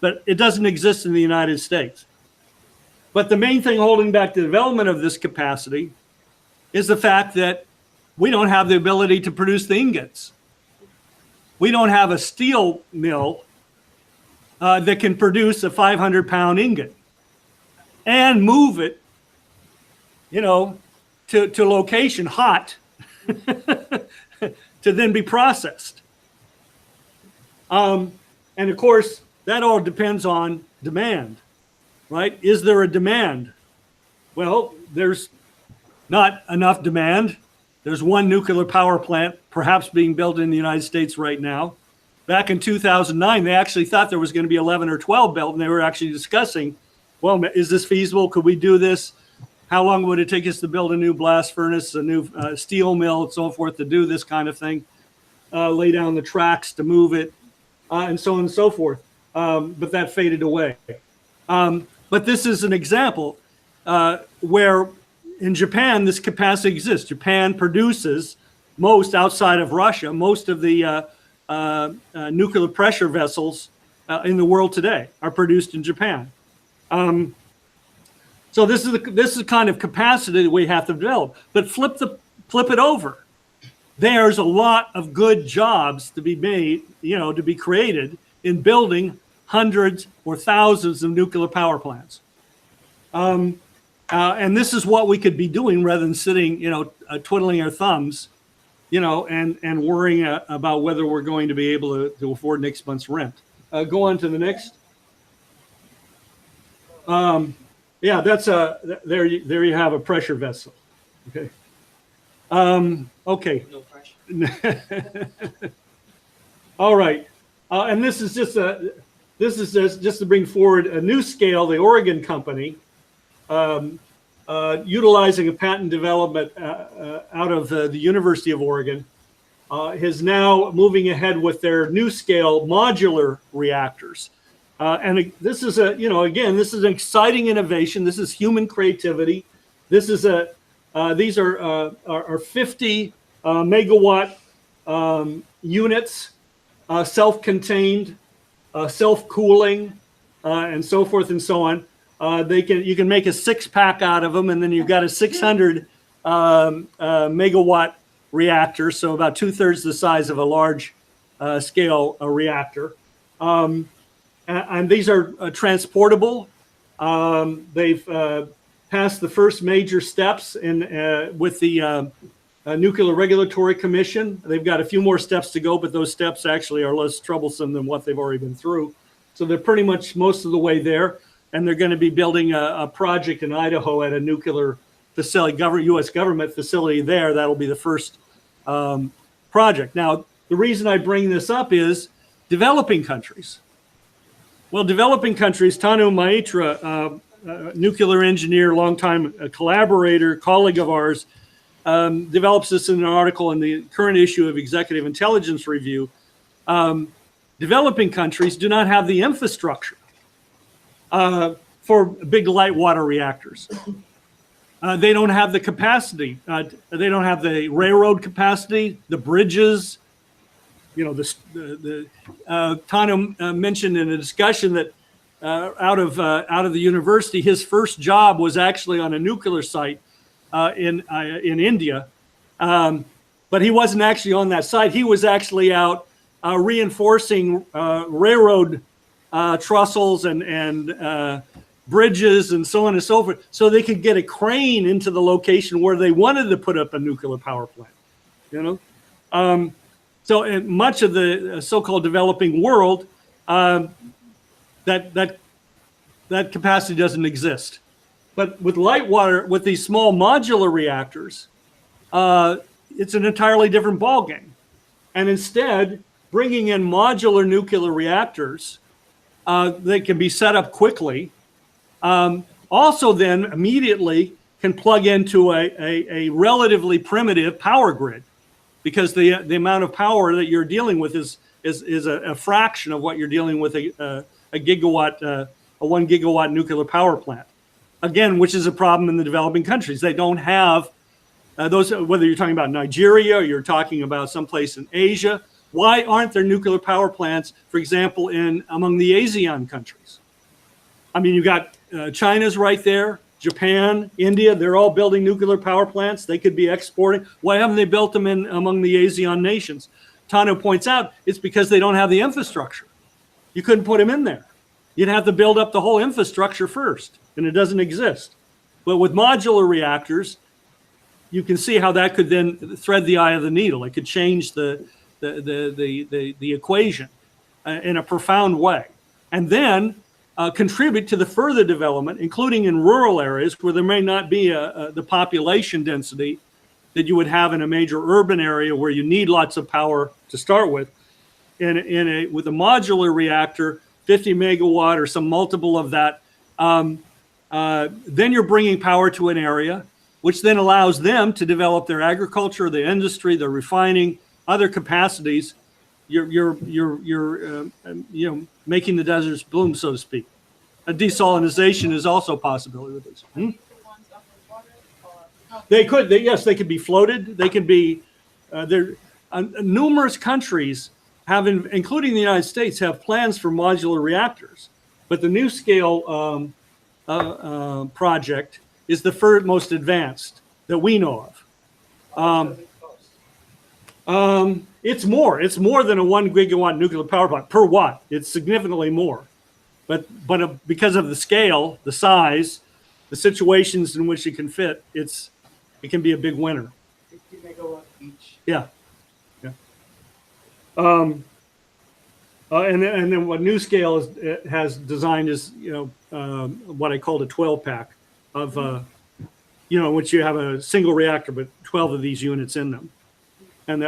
but it doesn't exist in the United States. But the main thing holding back the development of this capacity is the fact that we don't have the ability to produce the ingots. We don't have a steel mill that can produce a 500-pound ingot and move it, you know, to location hot to then be processed. And of course, that all depends on demand, right? Is there a demand? Well, there's not enough demand. There's one nuclear power plant perhaps being built in the United States right now. Back in 2009, they actually thought there was going to be 11 or 12 built, and they were actually discussing, well, is this feasible? Could we do this? How long would it take us to build a new blast furnace, a new steel mill, and so forth to do this kind of thing? Lay down the tracks to move it, and so on and so forth. But that faded away. But this is an example where in Japan, this capacity exists. Japan produces most, outside of Russia, most of the nuclear pressure vessels in the world today are produced in Japan. So this is the kind of capacity that we have to develop. But flip it over. There's a lot of good jobs to be made, you know, to be created in building hundreds or thousands of nuclear power plants. And this is what we could be doing rather than sitting, you know, twiddling our thumbs, you know, and worrying about whether we're going to be able to afford next month's rent. Go on to the next. Yeah, that's there you have a pressure vessel. Okay. Okay. No pressure. All right. And this is just to bring forward a new scale. The Oregon company, utilizing a patent development out of the University of Oregon, is now moving ahead with their new scale modular reactors. And this is this is an exciting innovation. This is human creativity. This is these are 50 megawatt units, self-contained, self-cooling, and so forth and so on. You can make a 6-pack out of them, and then you've got a 600 megawatt reactor, so about 2/3 the size of a large scale reactor. And these are transportable. They've passed the first major steps with the Nuclear Regulatory Commission. They've got a few more steps to go, but those steps actually are less troublesome than what they've already been through. So they're pretty much most of the way there. And they're going to be building a project in Idaho at a nuclear facility, U.S. government facility there. That'll be the first project. Now, the reason I bring this up is developing countries. Well, developing countries, Tanu Maitra, nuclear engineer, longtime collaborator, colleague of ours, develops this in an article in the current issue of Executive Intelligence Review. Developing countries do not have the infrastructure for big light water reactors. They don't have the capacity. They don't have the railroad capacity, the bridges. You know, Tanu mentioned in a discussion that out of the university, his first job was actually on a nuclear site in India, but he wasn't actually on that site. He was actually out reinforcing railroad trussels and bridges and so on and so forth, so they could get a crane into the location where they wanted to put up a nuclear power plant. You know, so in much of the so-called developing world, that capacity doesn't exist. But with light water, with these small modular reactors, it's an entirely different ballgame. And instead, bringing in modular nuclear reactors, they can be set up quickly. Also then immediately can plug into a relatively primitive power grid, because the amount of power that you're dealing with is a fraction of what you're dealing with a 1 gigawatt nuclear power plant. Again, which is a problem in the developing countries. They don't have those, whether you're talking about Nigeria or you're talking about someplace in Asia. Why aren't there nuclear power plants, for example, among the ASEAN countries? I mean, you've got China's right there, Japan, India, they're all building nuclear power plants. They could be exporting. Why haven't they built them among the ASEAN nations? Tanu points out it's because they don't have the infrastructure. You couldn't put them in there. You'd have to build up the whole infrastructure first, and it doesn't exist. But with modular reactors, you can see how that could then thread the eye of the needle. It could change the equation in a profound way, and then contribute to the further development, including in rural areas where there may not be the population density that you would have in a major urban area where you need lots of power to start with. With a modular reactor, 50 megawatt or some multiple of that, then you're bringing power to an area, which then allows them to develop their agriculture, their industry, their refining, other capacities. You're making the deserts bloom, so to speak. A desalinization is also a possibility with this. They could, yes, they could be floated. They could be. Numerous countries have, including the United States, have plans for modular reactors, but the NuScale project is the first most advanced that we know of. It's more than a 1 gigawatt nuclear power plant per watt. It's significantly more, but because of the scale, the size, the situations in which it can fit, it can be a big winner. 50 megawatt each. Yeah. And then what NuScale has designed is, what I called a 12-pack of, in which you have a single reactor, but 12 of these units in them. And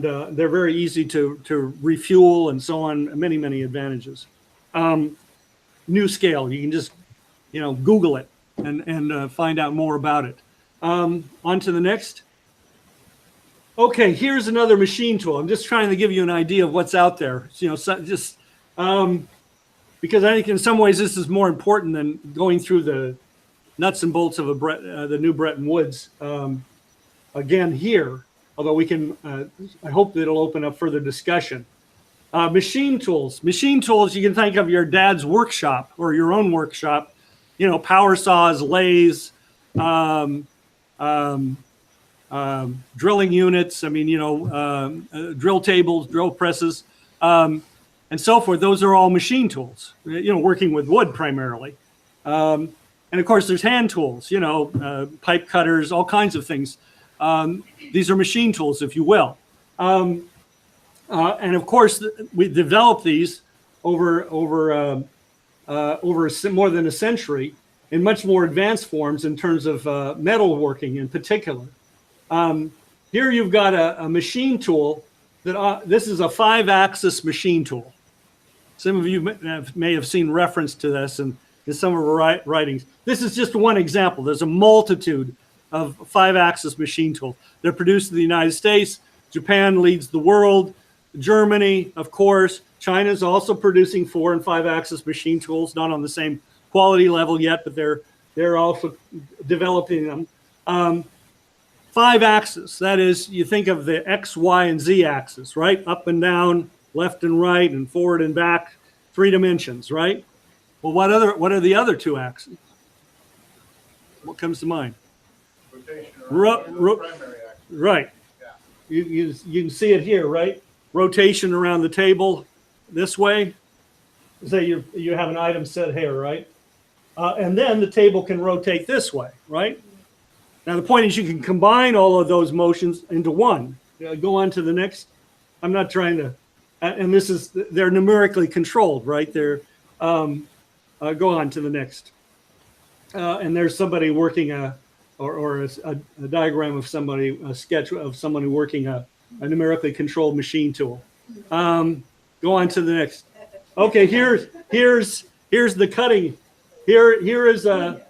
they're very easy to refuel and so on, many advantages. NuScale, you can just, Google it and find out more about it. On to the next. Okay, here's another machine tool. I'm just trying to give you an idea of what's out there. Because I think in some ways this is more important than going through the nuts and bolts of the new Bretton Woods. Again, here, although we can, I hope that it'll open up further discussion. Machine tools. Machine tools, you can think of your dad's workshop or your own workshop, power saws, lathes, drilling units, drill tables, drill presses, and so forth. Those are all machine tools, working with wood primarily. And of course, there's hand tools, pipe cutters, all kinds of things. These are machine tools, if you will. And of course, we developed these over more than a century in much more advanced forms in terms of metalworking in particular. Here you've got a machine tool that this is a 5-axis machine tool. Some of you may have seen reference to this in some of our writings. This is just one example. There's a multitude of 5-axis machine tools. They're produced in the United States. Japan leads the world. Germany, of course. China's also producing 4- and 5-axis machine tools, not on the same quality level yet, but they're also developing them. 5-axis, that is, you think of the X, Y, and Z axis, right? Up and down, left and right, and forward and back, 3 dimensions, right? Well, what are the other 2 axes? What comes to mind? Rotation primary axis. Right. Yeah. You can see it here, right? Rotation around the table this way. Say you have an item set here, right? And then the table can rotate this way, right? Now the point is you can combine all of those motions into one. Go on to the next. I'm not trying to, and they're numerically controlled, right? They're, go on to the next. And there's somebody working a diagram of somebody, a sketch of somebody working a numerically controlled machine tool. Go on to the next. Okay, here's the cutting. Here's a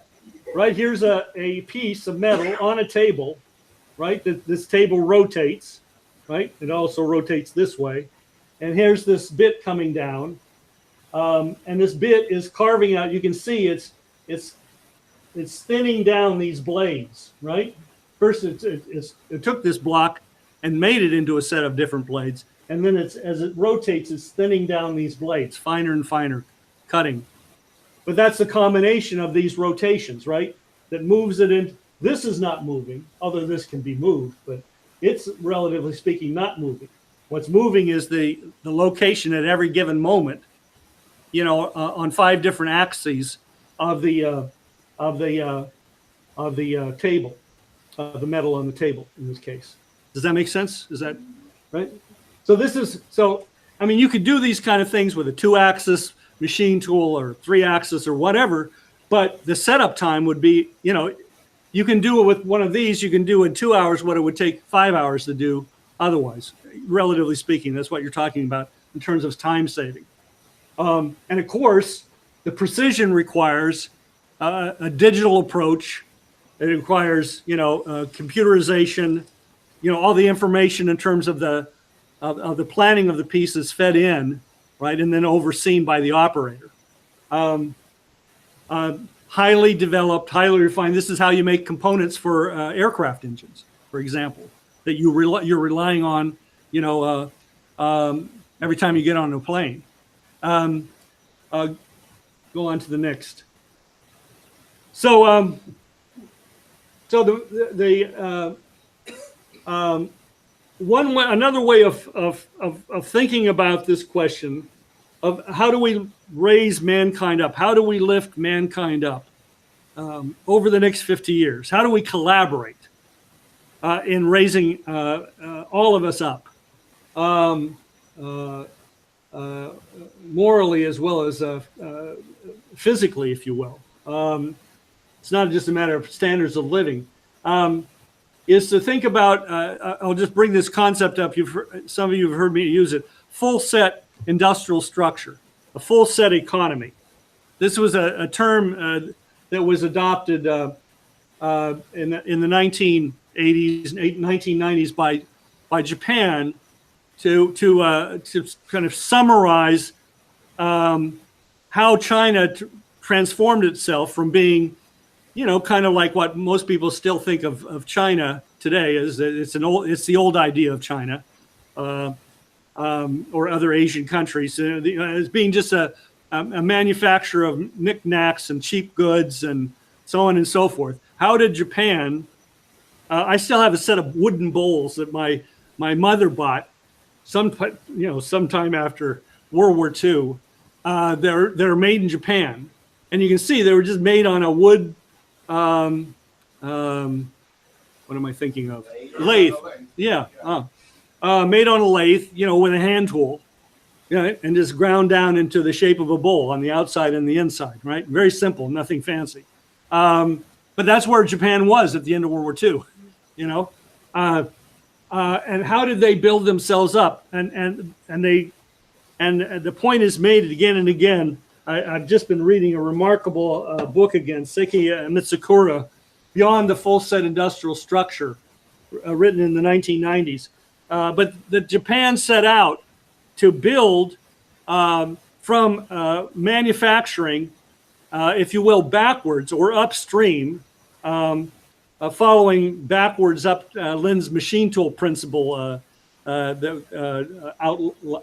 piece of metal on a table, right? This table rotates, right? It also rotates this way. And here's this bit coming down. And this bit is carving out, you can see it's thinning down these blades, right? First, it took this block and made it into a set of different blades. And then as it rotates, it's thinning down these blades, finer and finer, cutting. But that's the combination of these rotations, right? That moves it in. This is not moving, although this can be moved, but it's relatively speaking not moving. What's moving is the location at every given moment, on 5 different axes of the table, the metal on the table in this case. Does that make sense? Is that right? So you could do these kind of things with a 2-axis machine tool or 3-axis or whatever, but the setup time would be, you can do it with one of these, you can do in 2 hours what it would take 5 hours to do otherwise, relatively speaking. That's what you're talking about in terms of time saving. And of course, the precision requires a digital approach. It requires, computerization, all the information in terms of the planning of the pieces fed in, right, and then overseen by the operator. Highly developed, highly refined. This is how you make components for aircraft engines, for example, that you're relying on, every time you get on a plane. Go on to the next. So, another way of thinking about this question of how do we raise mankind up? How do we lift mankind up over the next 50 years? How do we collaborate in raising all of us up morally as well as physically, if you will? It's not just a matter of standards of living. Is to think about, I'll just bring this concept up. Some of you have heard me use it, full set industrial structure, a full set economy. This was a term that was adopted in the 1980s, 1990s by Japan to kind of summarize how China transformed itself from being, kind of like what most people still think of China today is that it's the old idea of China or other Asian countries as being just a manufacturer of knickknacks and cheap goods and so on and so forth. How did Japan? I still have a set of wooden bowls that my mother bought sometime after World War II. They're made in Japan, and you can see they were just made on a wood. What am I thinking of? Lathe. Yeah. Made on a lathe, with a hand tool, and just ground down into the shape of a bowl on the outside and the inside, right? Very simple, nothing fancy. But that's where Japan was at the end of World War II, and how did they build themselves up? And the point is made again and again. I've just been reading a remarkable book again, Seiki Mitsukura, Beyond the Full Set Industrial Structure, written in the 1990s. But the Japan set out to build from manufacturing, if you will, backwards or upstream, following backwards up Lin's machine tool principle, the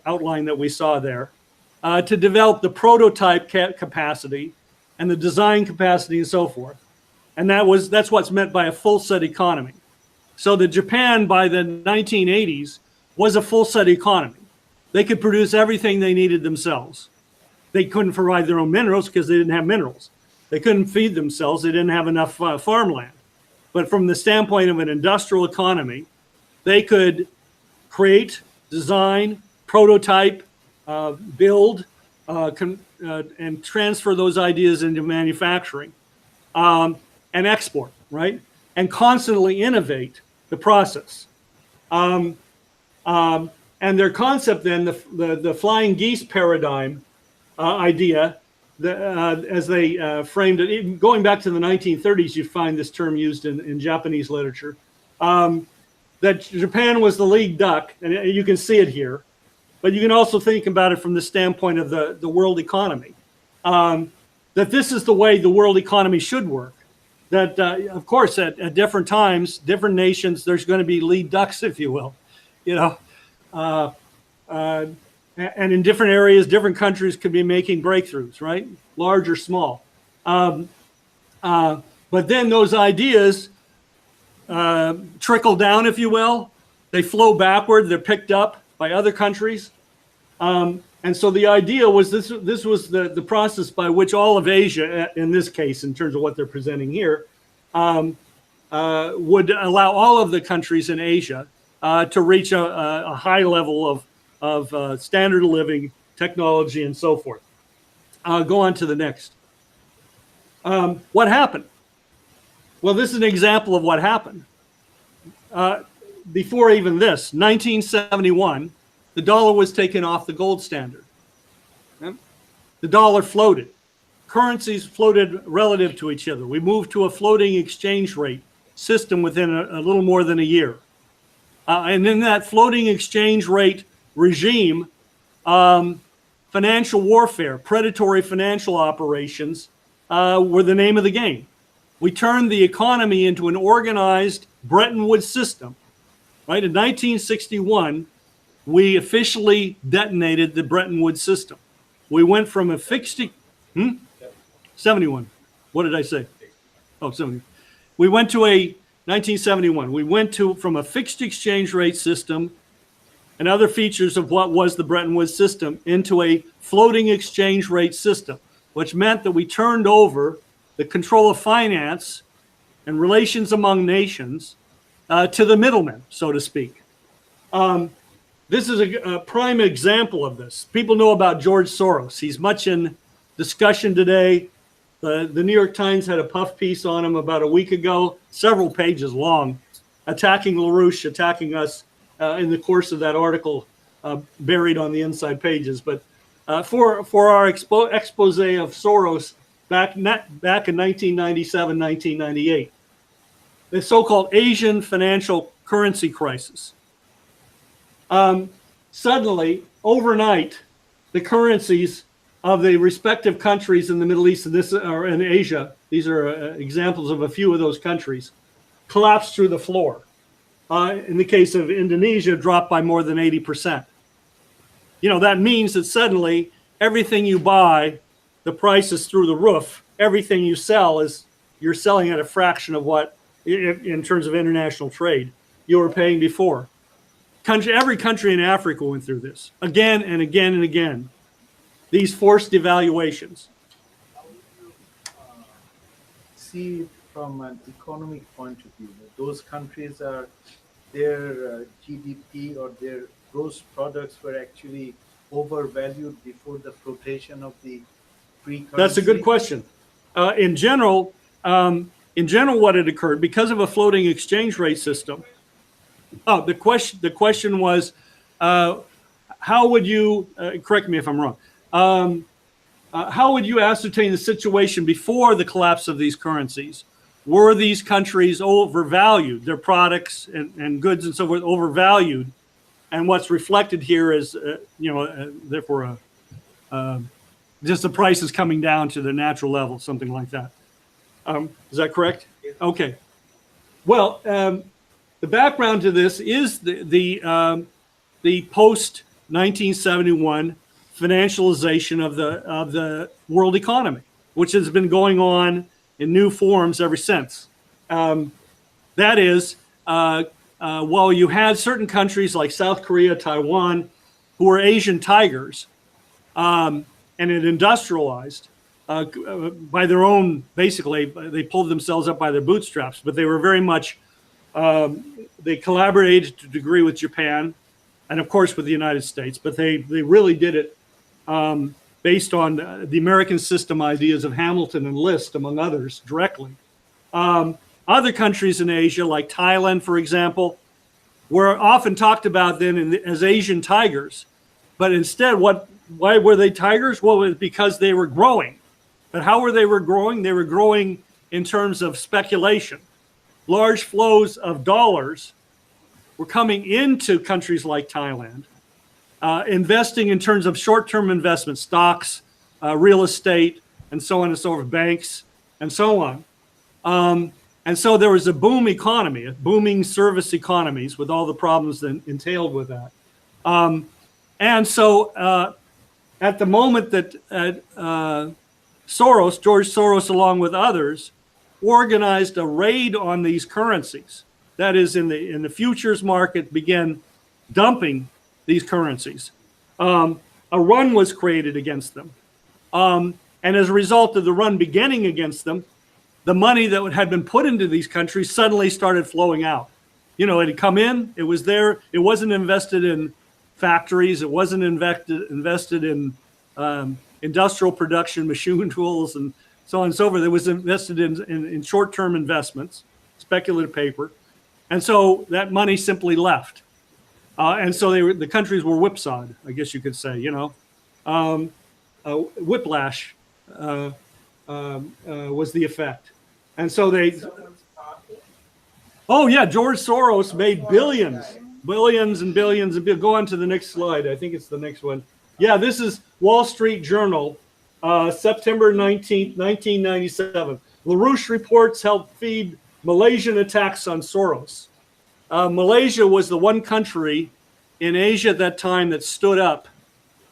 outline that we saw there, to develop the prototype capacity and the design capacity and so forth. And that's what's meant by a full set economy. So the Japan by the 1980s was a full set economy. They could produce everything they needed themselves. They couldn't provide their own minerals because they didn't have minerals. They couldn't feed themselves. They didn't have enough farmland. But from the standpoint of an industrial economy, they could create, design, prototype, build, and transfer those ideas into manufacturing and export, right? And constantly innovate the process. And their concept then, the flying geese paradigm idea, as they framed it, even going back to the 1930s, you find this term used in Japanese literature, that Japan was the lead duck, and you can see it here, but you can also think about it from the standpoint of the world economy, that this is the way the world economy should work. That, of course, at different times, different nations, there's going to be lead ducks, if you will, and in different areas, different countries could be making breakthroughs, right? Large or small. But then those ideas trickle down, if you will. They flow backward. They're picked up by other countries. And so the idea was this was the process by which all of Asia, in this case, in terms of what they're presenting here, would allow all of the countries in Asia to reach a high level of standard of living, technology, and so forth. Go on to the next. What happened? Well, this is an example of what happened. Before even this, 1971, the dollar was taken off the gold standard. The dollar floated. Currencies floated relative to each other. We moved to a floating exchange rate system within a little more than a year. And in that floating exchange rate regime, financial warfare, predatory financial operations were the name of the game. We turned the economy into an organized Bretton Woods system. Right? In 1961, we officially detonated the Bretton Woods system. We went from a fixed... 71. What did I say? Oh, 70. We went to 1971. We went from a fixed exchange rate system and other features of what was the Bretton Woods system into a floating exchange rate system, which meant that we turned over the control of finance and relations among nations to the middlemen, so to speak. This is a prime example of this. People know about George Soros. He's much in discussion today. The New York Times had a puff piece on him about a week ago, several pages long, attacking LaRouche, attacking us in the course of that article buried on the inside pages. But for our expose of Soros back in 1997, 1998, the so-called Asian financial currency crisis. Suddenly, overnight, the currencies of the respective countries in the Middle East and in Asia, these are examples of a few of those countries, collapsed through the floor. in the case of Indonesia, dropped by more than 80%. That means that suddenly everything you buy, the price is through the roof. Everything you sell you're selling at a fraction of what, in terms of international trade, you were paying before. Every country in Africa went through this again and again and again. These forced devaluations. How would you see it from an economic point of view? Those countries are their GDP or their gross products were actually overvalued before the flotation of the free currency? That's a good question. In general, what had occurred because of a floating exchange rate system. The question was, how would you correct me if I'm wrong? How would you ascertain the situation before the collapse of these currencies? Were these countries overvalued, their products and goods and so forth overvalued? And what's reflected here is, therefore, just the price is coming down to the natural level, something like that. Is that correct? Okay. Well, the background to this is the post 1971 financialization of the world economy, which has been going on in new forms ever since. That is, while you had certain countries like South Korea, Taiwan, who were Asian tigers, and it industrialized by their own, basically, they pulled themselves up by their bootstraps, but they were very much, they collaborated to a degree with Japan and of course with the United States, but they really did it based on the American system ideas of Hamilton and List, among others, directly. Other countries in Asia, like Thailand, for example, were often talked about then as Asian tigers. But instead, why were they tigers? Well, it was because they were growing. But how were they growing? They were growing in terms of speculation. Large flows of dollars were coming into countries like Thailand, investing in terms of short-term investment, stocks, real estate, and so on and so forth, banks, and so on. And so there was a boom economy, booming service economies with all the problems that entailed with that. And so at the moment that George Soros, along with others, organized a raid on these currencies, that is, in the futures market, began dumping these currencies. A run was created against them. And as a result of the run beginning against them, the money that had been put into these countries suddenly started flowing out. It had come in, it was there, it wasn't invested in factories, it wasn't invested in industrial production, machine tools, and so on and so forth. It was invested in short-term investments, speculative paper. And so that money simply left. And so the countries were whipsawed, I guess you could say, whiplash was the effect. And so oh yeah, George Soros made billions and billions. Go on to the next slide. I think it's the next one. Yeah, this is Wall Street Journal, September 19th, 1997. LaRouche reports helped feed Malaysian attacks on Soros. Malaysia was the one country in Asia at that time that stood up.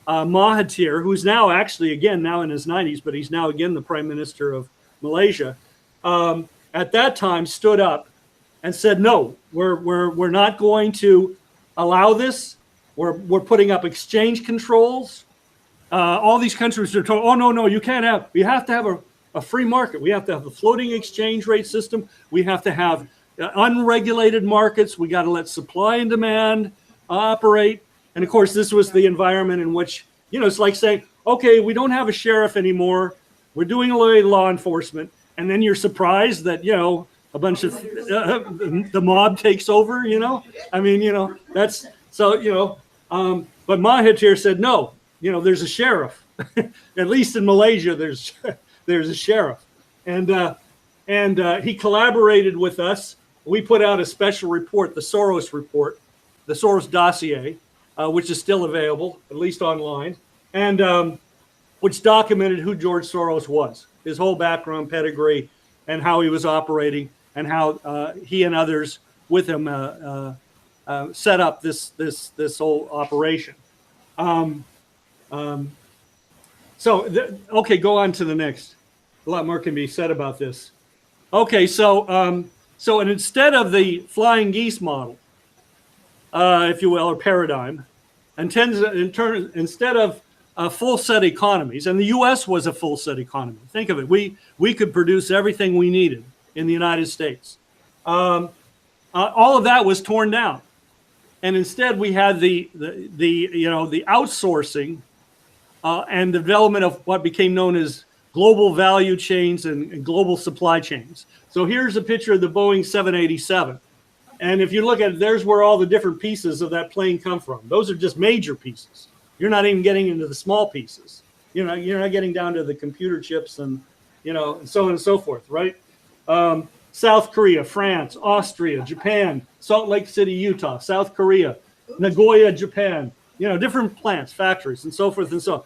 Mahathir, who's now actually, again, now in his 90s, but he's now again the prime minister of Malaysia, at that time stood up and said, no, we're not going to allow this. We're putting up exchange controls. All these countries are told, oh, no, you can't have, we have to have a free market. We have to have a floating exchange rate system. We have to have unregulated markets. We got to let supply and demand operate. And of course, this was the environment in which, it's like saying, okay, we don't have a sheriff anymore. We're doing away with law enforcement. And then you're surprised that, a bunch of the mob takes over, I mean, that's so, but Mahathir said, no, there's a sheriff. At least in Malaysia, there's a sheriff. And he collaborated with us. We put out a special report, the Soros report, the Soros dossier, which is still available, at least online, and which documented who George Soros was, his whole background, pedigree, and how he was operating, and how he and others with him set up this whole operation. Okay, go on to the next. A lot more can be said about this. Okay, and instead of the flying geese model, if you will, or paradigm, instead of full set economies, and the U.S. was a full set economy. Think of it. We could produce everything we needed in the United States. All of that was torn down, and instead we had the outsourcing and development of what became known as global value chains and global supply chains. So here's a picture of the Boeing 787. And if you look at it, there's where all the different pieces of that plane come from. Those are just major pieces. You're not even getting into the small pieces. You're not getting down to the computer chips and, and so on and so forth, right? South Korea, France, Austria, Japan, Salt Lake City, Utah, South Korea, Nagoya, Japan, different plants, factories, and so forth and so on.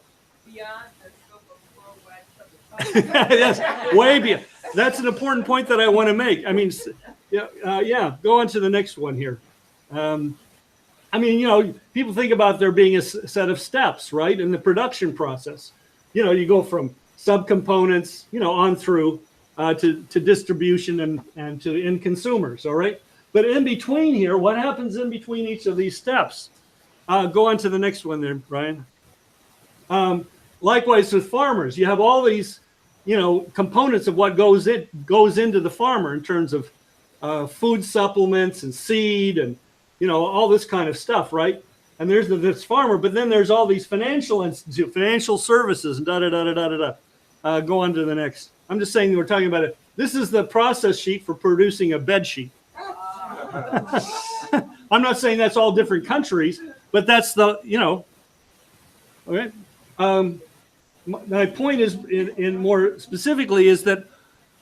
Beyond the scope of worldwide. Yes, way beyond. That's an important point that I want to make. I mean, go on to the next one here. People think about there being a set of steps, right, in the production process. You go from subcomponents, on through to distribution and to end consumers, all right? But in between here, what happens in between each of these steps? Go on to the next one there, Brian. Likewise with farmers, you have all these, components of what goes into the farmer in terms of food supplements and seed and, all this kind of stuff, right? And there's this farmer, but then there's all these financial institutes, financial services, and go on to the next. I'm just saying we're talking about it. This is the process sheet for producing a bed sheet. I'm not saying that's all different countries, but that's the, okay. My point is, in more specifically, is that,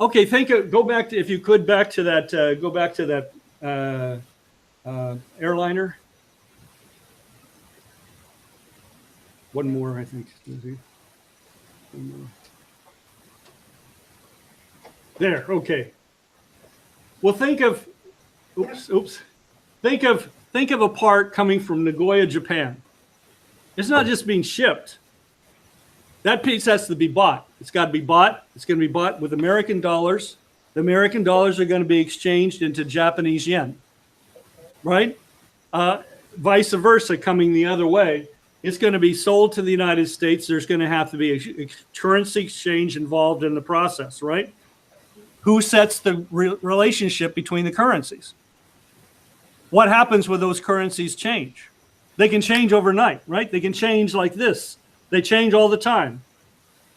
okay, go back to that airliner. One more, I think. There, okay. Well, think of a part coming from Nagoya, Japan. It's not just being shipped. That piece has to be bought. It's got to be bought. It's going to be bought with American dollars. The American dollars are going to be exchanged into Japanese yen, right? Vice versa, coming the other way. It's going to be sold to the United States. There's going to have to be a currency exchange involved in the process, right? Who sets the relationship between the currencies? What happens when those currencies change? They can change overnight, right? They can change like this. They change all the time.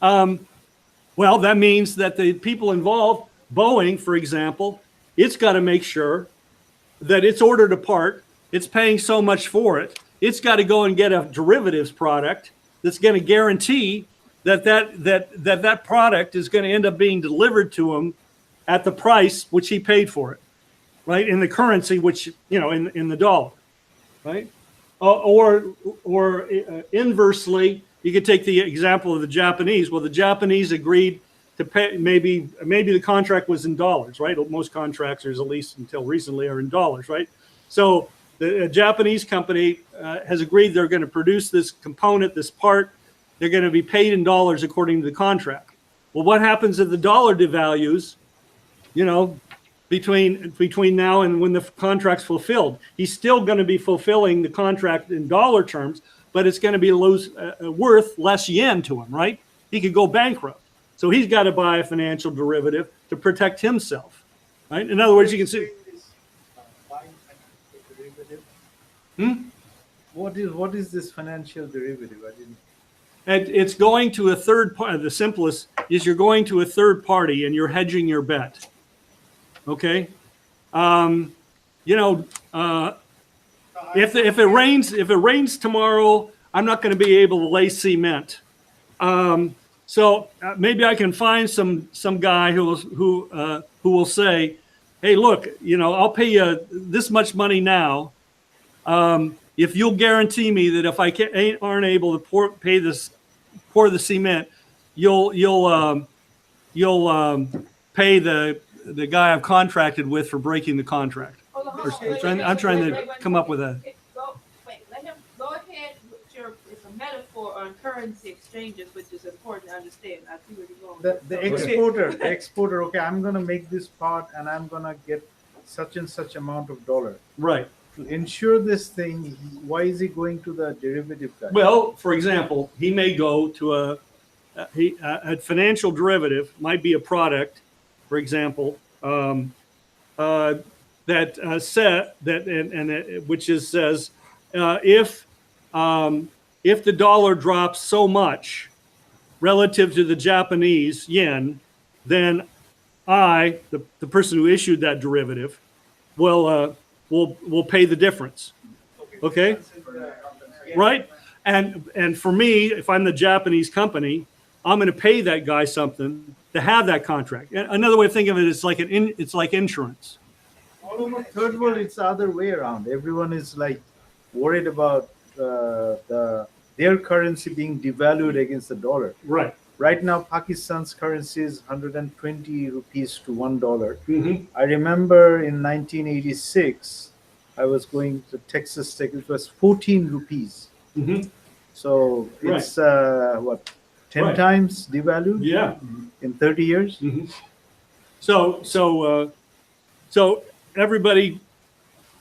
Well, that means that the people involved, Boeing, for example, it's got to make sure that it's ordered a part, it's paying so much for it, it's got to go and get a derivatives product that's going to guarantee that product is going to end up being delivered to him at the price which he paid for it, right? In the currency, which, in the dollar, right? Or inversely, you could take the example of the Japanese. Well, the Japanese agreed to pay, maybe the contract was in dollars, right? Most contracts, at least until recently, are in dollars, right? So the Japanese company has agreed they're going to produce this component, this part. They're going to be paid in dollars according to the contract. Well, what happens if the dollar devalues, between now and when the contract's fulfilled? He's still going to be fulfilling the contract in dollar terms, but it's going to be worth less yen to him, right? He could go bankrupt. So he's got to buy a financial derivative to protect himself, right? In other words, you can see. What is this financial derivative? I didn't. And it's going to a third party. The simplest is you're going to a third party and you're hedging your bet. Okay, if it rains tomorrow, I'm not going to be able to lay cement. So maybe I can find some guy who will say, hey, look, I'll pay you this much money now. If you'll guarantee me that if I aren't able to pour the cement, you'll pay the guy I've contracted with for breaking the contract. Hold I'm trying to come up with a. Let him go ahead with it's a metaphor on currency exchanges, which is important to understand. I see where you're going. The exporter, okay, I'm gonna make this part and I'm gonna get such and such amount of dollar. Right. To ensure this thing, why is he going to the derivative guy? Well, for example, he may go to a financial derivative, might be a product, for example, that said that which is says if the dollar drops so much relative to the Japanese yen, then I, the person who issued that derivative, will pay the difference. Okay, right? And for me, if I'm the Japanese company, I'm going to pay that guy something to have that contract. Another way of thinking of it is like it's like insurance. Third world, it's the other way around. Everyone is like worried about their currency being devalued against the dollar. Right. Right now, Pakistan's currency is 120 rupees to $1. Mm-hmm. I remember in 1986, I was going to Texas Tech. It was 14 rupees. Mm-hmm. So it's 10 Right. times devalued? Yeah. In 30 years? Mm-hmm. So everybody,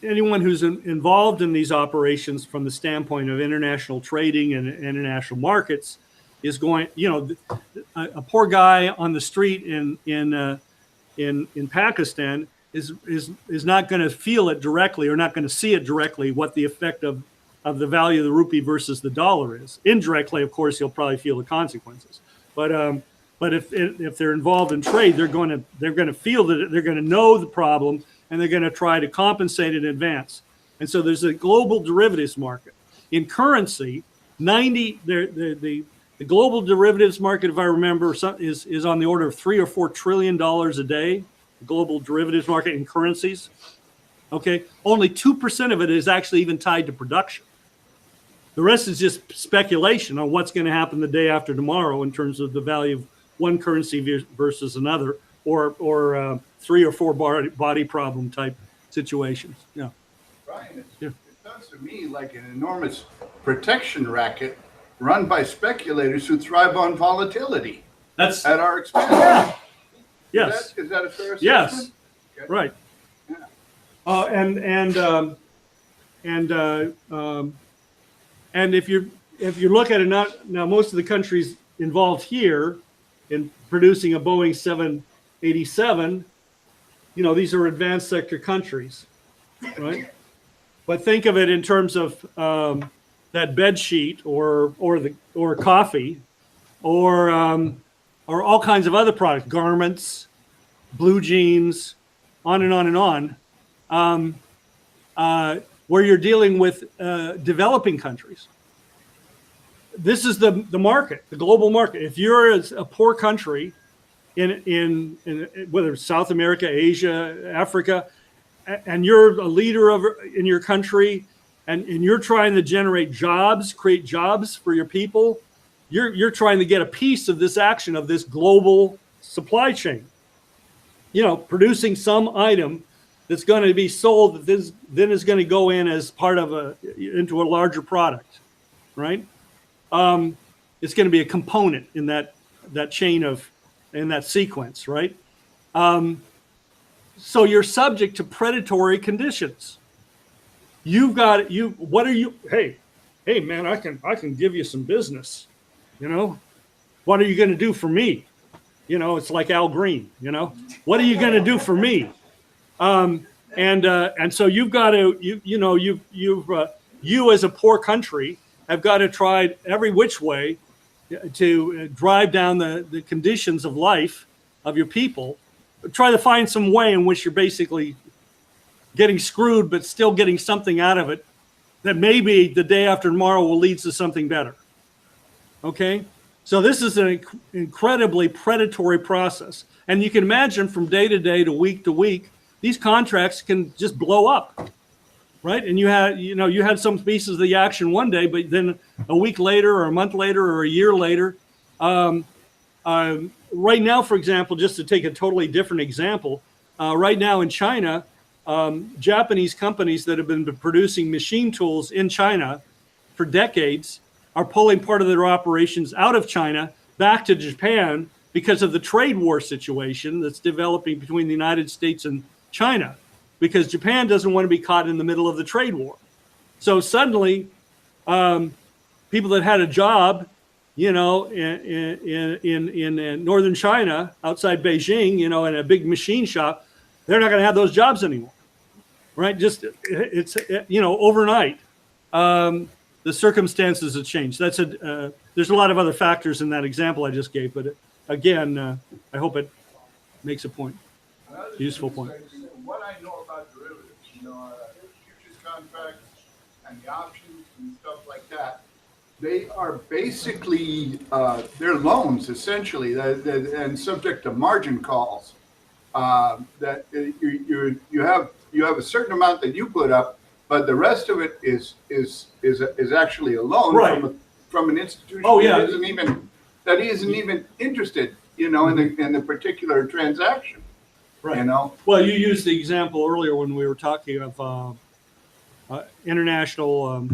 anyone who's involved in these operations from the standpoint of international trading and international markets is going. A poor guy on the street in Pakistan is not going to feel it directly or not going to see it directly what the effect of the value of the rupee versus the dollar is. Indirectly, of course, he'll probably feel the consequences. But if they're involved in trade, they're going to feel that they're going to know the problem and they're going to try to compensate in advance. And so there's a global derivatives market in currency. The global derivatives market, if I remember, is on the order of $3 or $4 trillion a day. The global derivatives market in currencies. Okay, only 2% of it is actually even tied to production. The rest is just speculation on what's going to happen the day after tomorrow in terms of the value of one currency versus another, or 3 or 4 body problem type situations. Yeah. Brian, Yeah. it sounds to me like an enormous protection racket run by speculators who thrive on volatility That's at our expense. yes. Is that a fair assessment? Yes. Okay. Right. Yeah. And if you look at it now, most of the countries involved here in producing a Boeing 787, these are advanced sector countries, right? But think of it in terms of that bed sheet or coffee or all kinds of other products, garments, blue jeans, on and on and on, where you're dealing with developing countries. This is the market, the global market. If you're a poor country in whether it's South America, Asia, Africa, and you're a leader in your country, and you're trying to generate jobs, create jobs for your people, you're trying to get a piece of this action of this global supply chain. Producing some item that's going to be sold that then is going to go in as part of into a larger product, right? It's going to be a component in that chain in that sequence, right? So you're subject to predatory conditions. What are you? Hey man, I can give you some business. What are you going to do for me? It's like Al Green. What are you going to do for me? And so you've got to you as a poor country have got to try every which way to drive down the conditions of life of your people. Try to find some way in which you're basically getting screwed, but still getting something out of it that maybe the day after tomorrow will lead to something better. Okay? So this is an incredibly predatory process. And you can imagine from day to day to week, these contracts can just blow up, right? And you had some pieces of the action one day, but then a week later or a month later or a year later, right now, for example, just to take a totally different example, right now in China, Japanese companies that have been producing machine tools in China for decades are pulling part of their operations out of China back to Japan because of the trade war situation that's developing between the United States and China, because Japan doesn't want to be caught in the middle of the trade war. So suddenly, people that had a job, you know, in northern China, outside Beijing, you know, in a big machine shop, they're not going to have those jobs anymore, right? Just it's you know, overnight, the circumstances have changed. That's there's a lot of other factors in that example I just gave, but again, I hope it makes a point, useful point. What I know about derivatives, you know, futures contracts and the options and stuff like that, they are basically they're loans essentially, and subject to margin calls. That you have a certain amount that you put up, but the rest of it is actually a loan, right, from an institution that isn't even interested, you know, in the particular transaction. Right. You know. Well, you used the example earlier when we were talking of international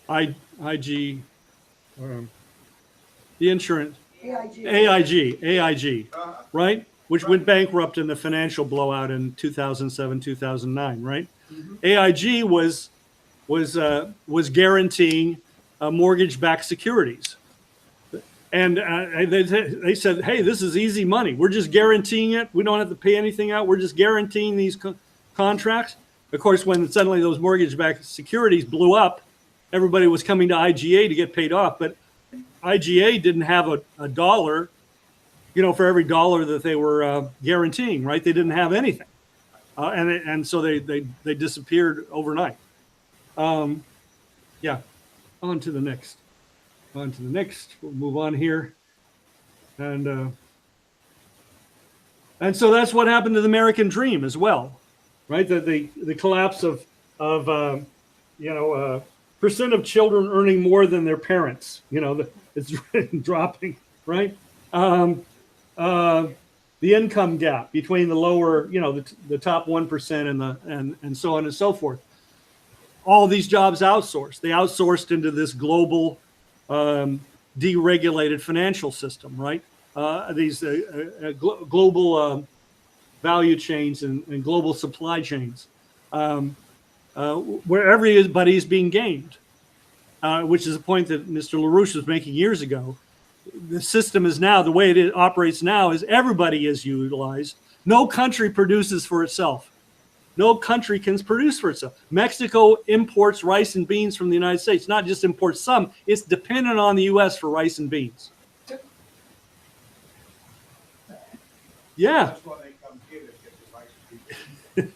IG, the insurance, AIG, right? Which went bankrupt in the financial blowout in 2007, 2009, right? Mm-hmm. AIG was guaranteeing mortgage-backed securities. And they said, hey, this is easy money. We're just guaranteeing it. We don't have to pay anything out. We're just guaranteeing these contracts. Of course, when suddenly those mortgage-backed securities blew up, everybody was coming to IGA to get paid off. But IGA didn't have a dollar, you know, for every dollar that they were guaranteeing, right? They didn't have anything. And so they disappeared overnight. Yeah, on to the next. On to the next. We'll move on here. And so that's what happened to the American dream as well, right? The collapse of percent of children earning more than their parents. You know, it's dropping, right? The income gap between the lower, you know, the top 1% and so on and so forth. All these jobs outsourced. They outsourced into this global deregulated financial system, right? These global value chains and global supply chains, where everybody is being gamed, which is a point that Mr. LaRouche was making years ago. The system is now, the way it operates now, is everybody is utilized. No country produces for itself. No country can produce for itself. Mexico imports rice and beans from the United States. Not just imports some, it's dependent on the U.S. for rice and beans. Yeah. That's why they come here to get the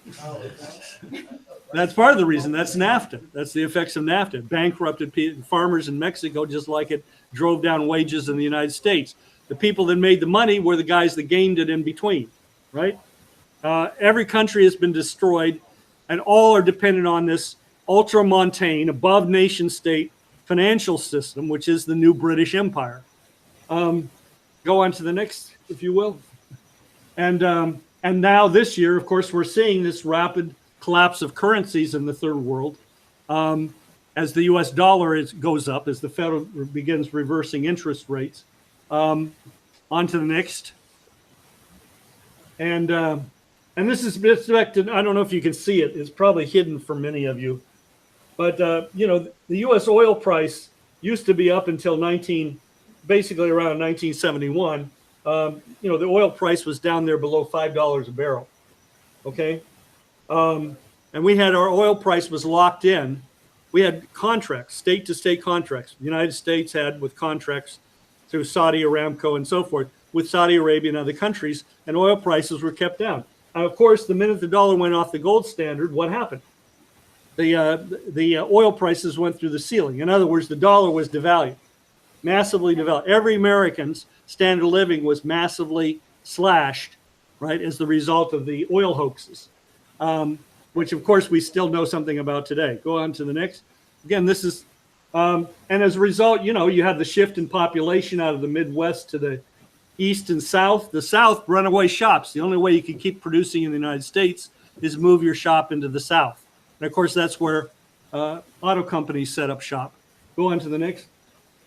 rice. That's part of the reason. That's NAFTA. That's the effects of NAFTA. Bankrupted farmers in Mexico just like it drove down wages in the United States. The people that made the money were the guys that gamed it in between, right? Every country has been destroyed, and all are dependent on this ultramontane, above nation state financial system, which is the new British Empire. Go on to the next, if you will. And now this year, of course, we're seeing this rapid collapse of currencies in the third world as the U.S. dollar goes up, as the Fed begins reversing interest rates. On to the next. And this is expected, I don't know if you can see it, it's probably hidden for many of you. But, you know, the U.S. oil price used to be up until basically around 1971. You know, the oil price was down there below $5 a barrel. Okay. And we had our oil price was locked in. We had contracts, state to state contracts. The United States had with contracts through Saudi Aramco and so forth with Saudi Arabia and other countries, and oil prices were kept down. Of course, the minute the dollar went off the gold standard, what happened? The oil prices went through the ceiling. In other words, the dollar was devalued, massively devalued. Every American's standard of living was massively slashed, right, as the result of the oil hoaxes, which, of course, we still know something about today. Go on to the next. Again, this is, and as a result, you know, you have the shift in population out of the Midwest to East and South. The South, runaway shops. The only way you can keep producing in the United States is move your shop into the South. And of course, that's where auto companies set up shop. Go on to the next.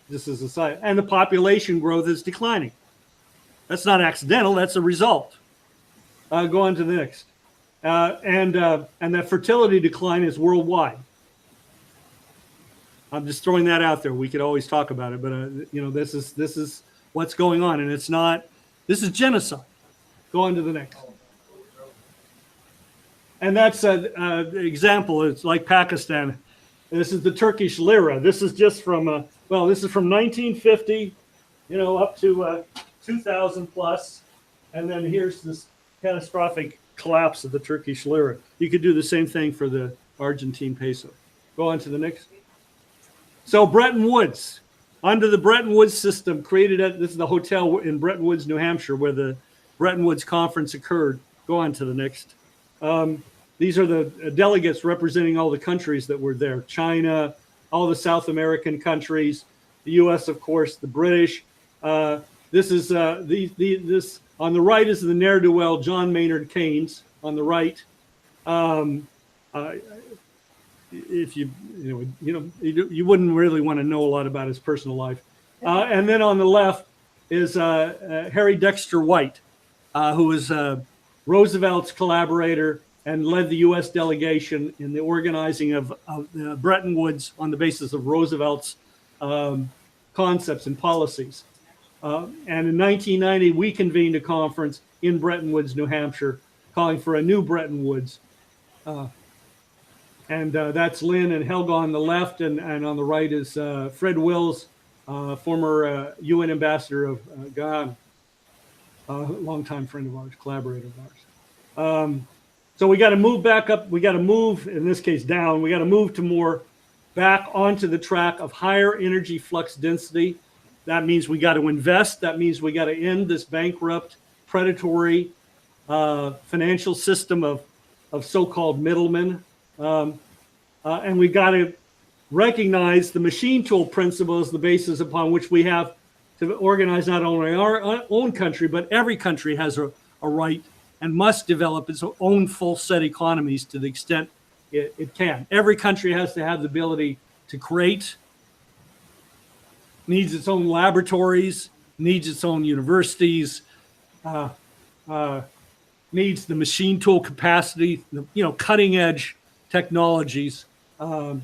This is a side. And the population growth is declining. That's not accidental. That's a result. Go on to the next. And that fertility decline is worldwide. I'm just throwing that out there. We could always talk about it, but this is what's going on, and it's not. This is genocide. Go on to the next. And that's an example. It's like Pakistan. This is the Turkish lira. This is just from this is from 1950, up to 2000 plus, and then here's this catastrophic collapse of the Turkish lira. You could do the same thing for the Argentine peso. Go on to the next. So Bretton Woods, under the Bretton Woods system this is the hotel in Bretton Woods, New Hampshire, where the Bretton Woods conference occurred. Go on to the next. These are the delegates representing all the countries that were there. China, all the South American countries, the U.S., of course, the British. This is this on the right is the ne'er-do-well John Maynard Keynes. On the right, if you wouldn't really want to know a lot about his personal life. And then on the left is Harry Dexter White, who was Roosevelt's collaborator and led the U.S. delegation in the organizing of Bretton Woods on the basis of Roosevelt's concepts and policies. And in 1990, we convened a conference in Bretton Woods, New Hampshire, calling for a new Bretton Woods. And that's Lynn and Helga on the left, and on the right is Fred Wills, former UN ambassador of Ghana, a longtime friend of ours, collaborator of ours. So we got to move back up. We got to move, in this case, down. We got to move to more back onto the track of higher energy flux density. That means we got to invest. That means we got to end this bankrupt, predatory financial system of so-called middlemen. And we got to recognize the machine tool principle as the basis upon which we have to organize not only our own country, but every country has a right and must develop its own full set economies to the extent it can. Every country has to have the ability to create, needs its own laboratories, needs its own universities, needs the machine tool capacity, cutting edge technologies to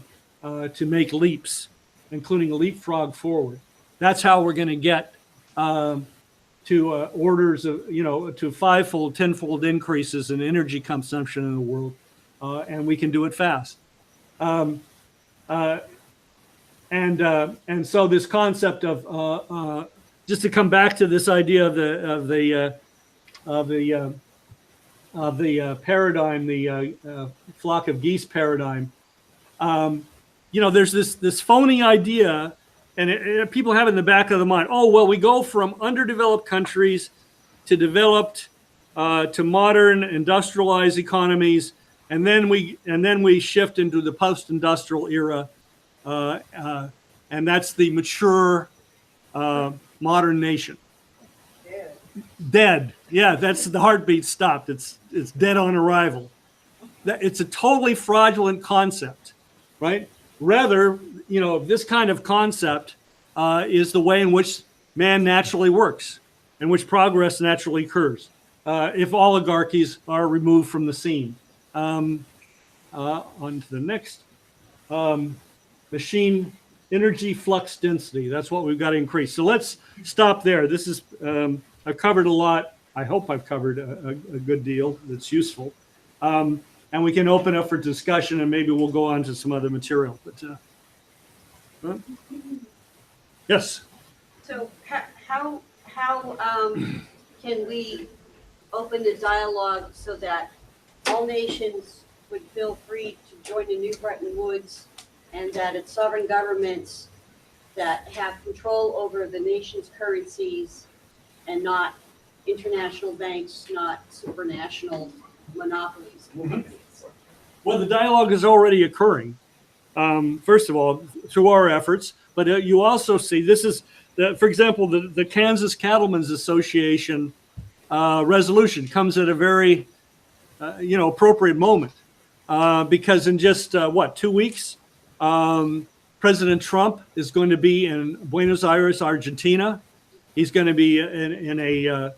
make leaps, including a leapfrog forward. That's how we're going to get to orders of, to fivefold, tenfold increases in energy consumption in the world, and we can do it fast. And so this concept of just to come back to this idea of the paradigm, the flock of geese paradigm. There's this phony idea, and people have it in the back of the mind. Oh, well, we go from underdeveloped countries to developed, to modern industrialized economies, and then we shift into the post-industrial era, and that's the mature modern nation. Dead. Yeah, that's the heartbeat stopped. It's dead on arrival. It's a totally fraudulent concept, right? Rather, this kind of concept is the way in which man naturally works, in which progress naturally occurs, if oligarchies are removed from the scene. On to the next. Machine energy flux density. That's what we've got to increase. So let's stop there. This is, I've covered a lot. I hope I've covered a good deal that's useful. And we can open up for discussion, and maybe we'll go on to some other material. But yes. So how can we open the dialogue so that all nations would feel free to join the new Bretton Woods, and that it's sovereign governments that have control over the nation's currencies and not international banks, not supranational monopolies? Well, the dialogue is already occurring. First of all, through our efforts, but you also see this for example, the Kansas Cattlemen's Association resolution comes at a very, appropriate moment because in just 2 weeks, President Trump is going to be in Buenos Aires, Argentina. He's going to be in a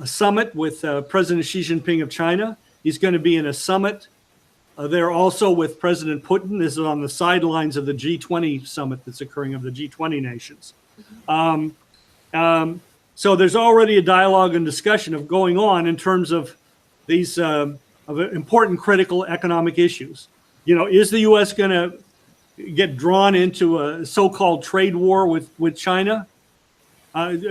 summit with President Xi Jinping of China. He's going to be in a summit there also with President Putin. This is on the sidelines of the G20 summit that's occurring of the G20 nations. So there's already a dialogue and discussion of going on in terms of these of important critical economic issues. Is the U.S. going to get drawn into a so-called trade war with China?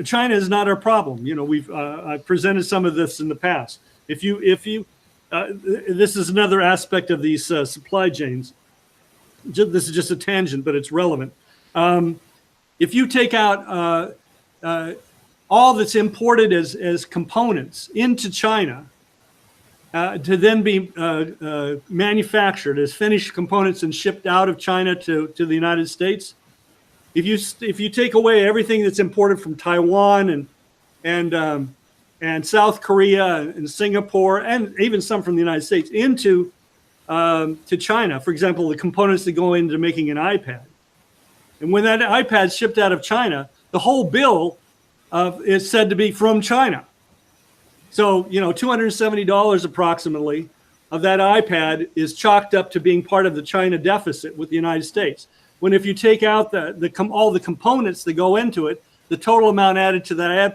China is not our problem. I've presented some of this in the past. If you this is another aspect of these supply chains. This is just a tangent, but it's relevant. If you take out all that's imported as components into China to then be manufactured as finished components and shipped out of China to the United States, if you take away everything that's imported from Taiwan and South Korea and Singapore and even some from the United States into to China, for example, the components that go into making an iPad, and when that iPad's shipped out of China, the whole bill is said to be from China. So $270 approximately of that iPad is chalked up to being part of the China deficit with the United States. When if you take out all the components that go into it, the total amount added to that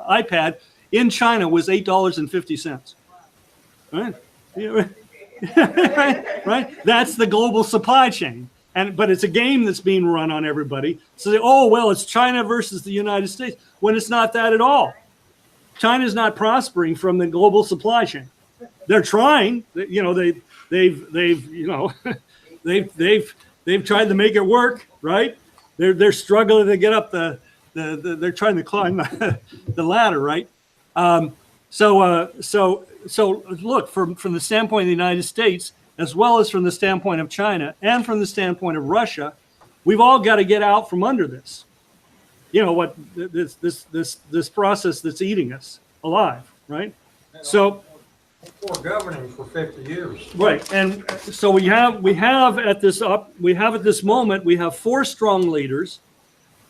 iPad in China was $8.50. Right? Right? That's the global supply chain. But it's a game that's being run on everybody. So it's China versus the United States, when it's not that at all. China's not prospering from the global supply chain. They're trying. They've tried to make it work, right? They're struggling to get up they're trying to climb the ladder, right? So look, from the standpoint of the United States, as well as from the standpoint of China and from the standpoint of Russia, we've all got to get out from under this. This process that's eating us alive, right? So Poor governing for 50 years. right, and so we have at this moment we have four strong leaders,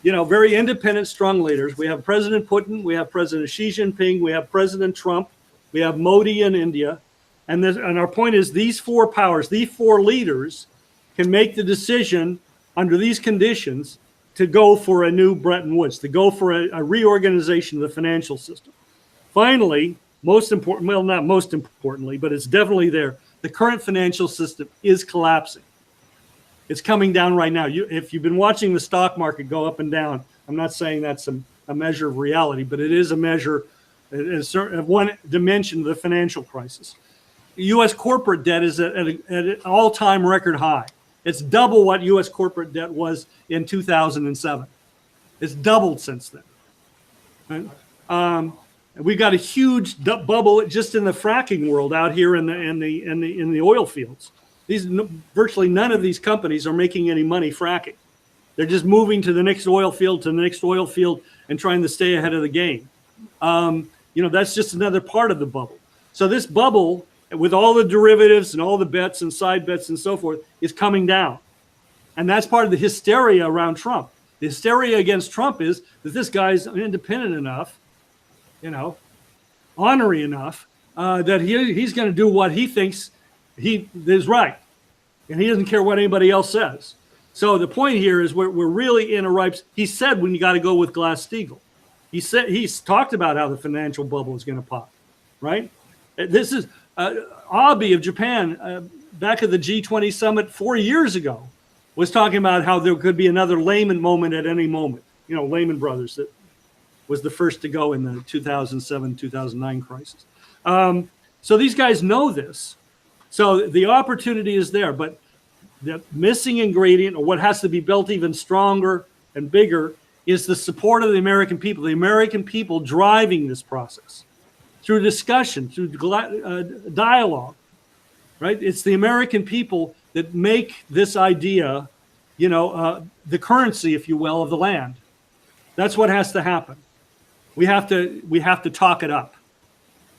very independent, strong leaders. We have President Putin, we have President Xi Jinping, we have President Trump, we have Modi in India, and our point is these four powers, these four leaders, can make the decision under these conditions to go for a new Bretton Woods, to go for a reorganization of the financial system. Finally, not most importantly, but it's definitely there, the current financial system is collapsing. It's coming down right now. If you've been watching the stock market go up and down, I'm not saying that's a measure of reality, but it is a measure of one dimension of the financial crisis. U.S. corporate debt is at an all-time record high. It's double what U.S. corporate debt was in 2007. It's doubled since then. Right? We've got a huge bubble just in the fracking world out here in the oil fields. Virtually none of these companies are making any money fracking. They're just moving to the next oil field, and trying to stay ahead of the game. That's just another part of the bubble. So this bubble, with all the derivatives and all the bets and side bets and so forth, is coming down. And that's part of the hysteria around Trump. The hysteria against Trump is that this guy's independent enough, honorary enough, that he's going to do what he thinks he is right. And he doesn't care what anybody else says. So the point here is we're really in a ripe. He said when you got to go with Glass-Steagall. He's talked about how the financial bubble is going to pop, right? This is Abe of Japan back at the G20 summit 4 years ago was talking about how there could be another Lehman moment at any moment. Lehman Brothers that was the first to go in the 2007-2009 crisis. So these guys know this. So the opportunity is there, but the missing ingredient, or what has to be built even stronger and bigger, is the support of the American people driving this process through discussion, through dialogue, right? It's the American people that make this idea, the currency, if you will, of the land. That's what has to happen. We have to talk it up.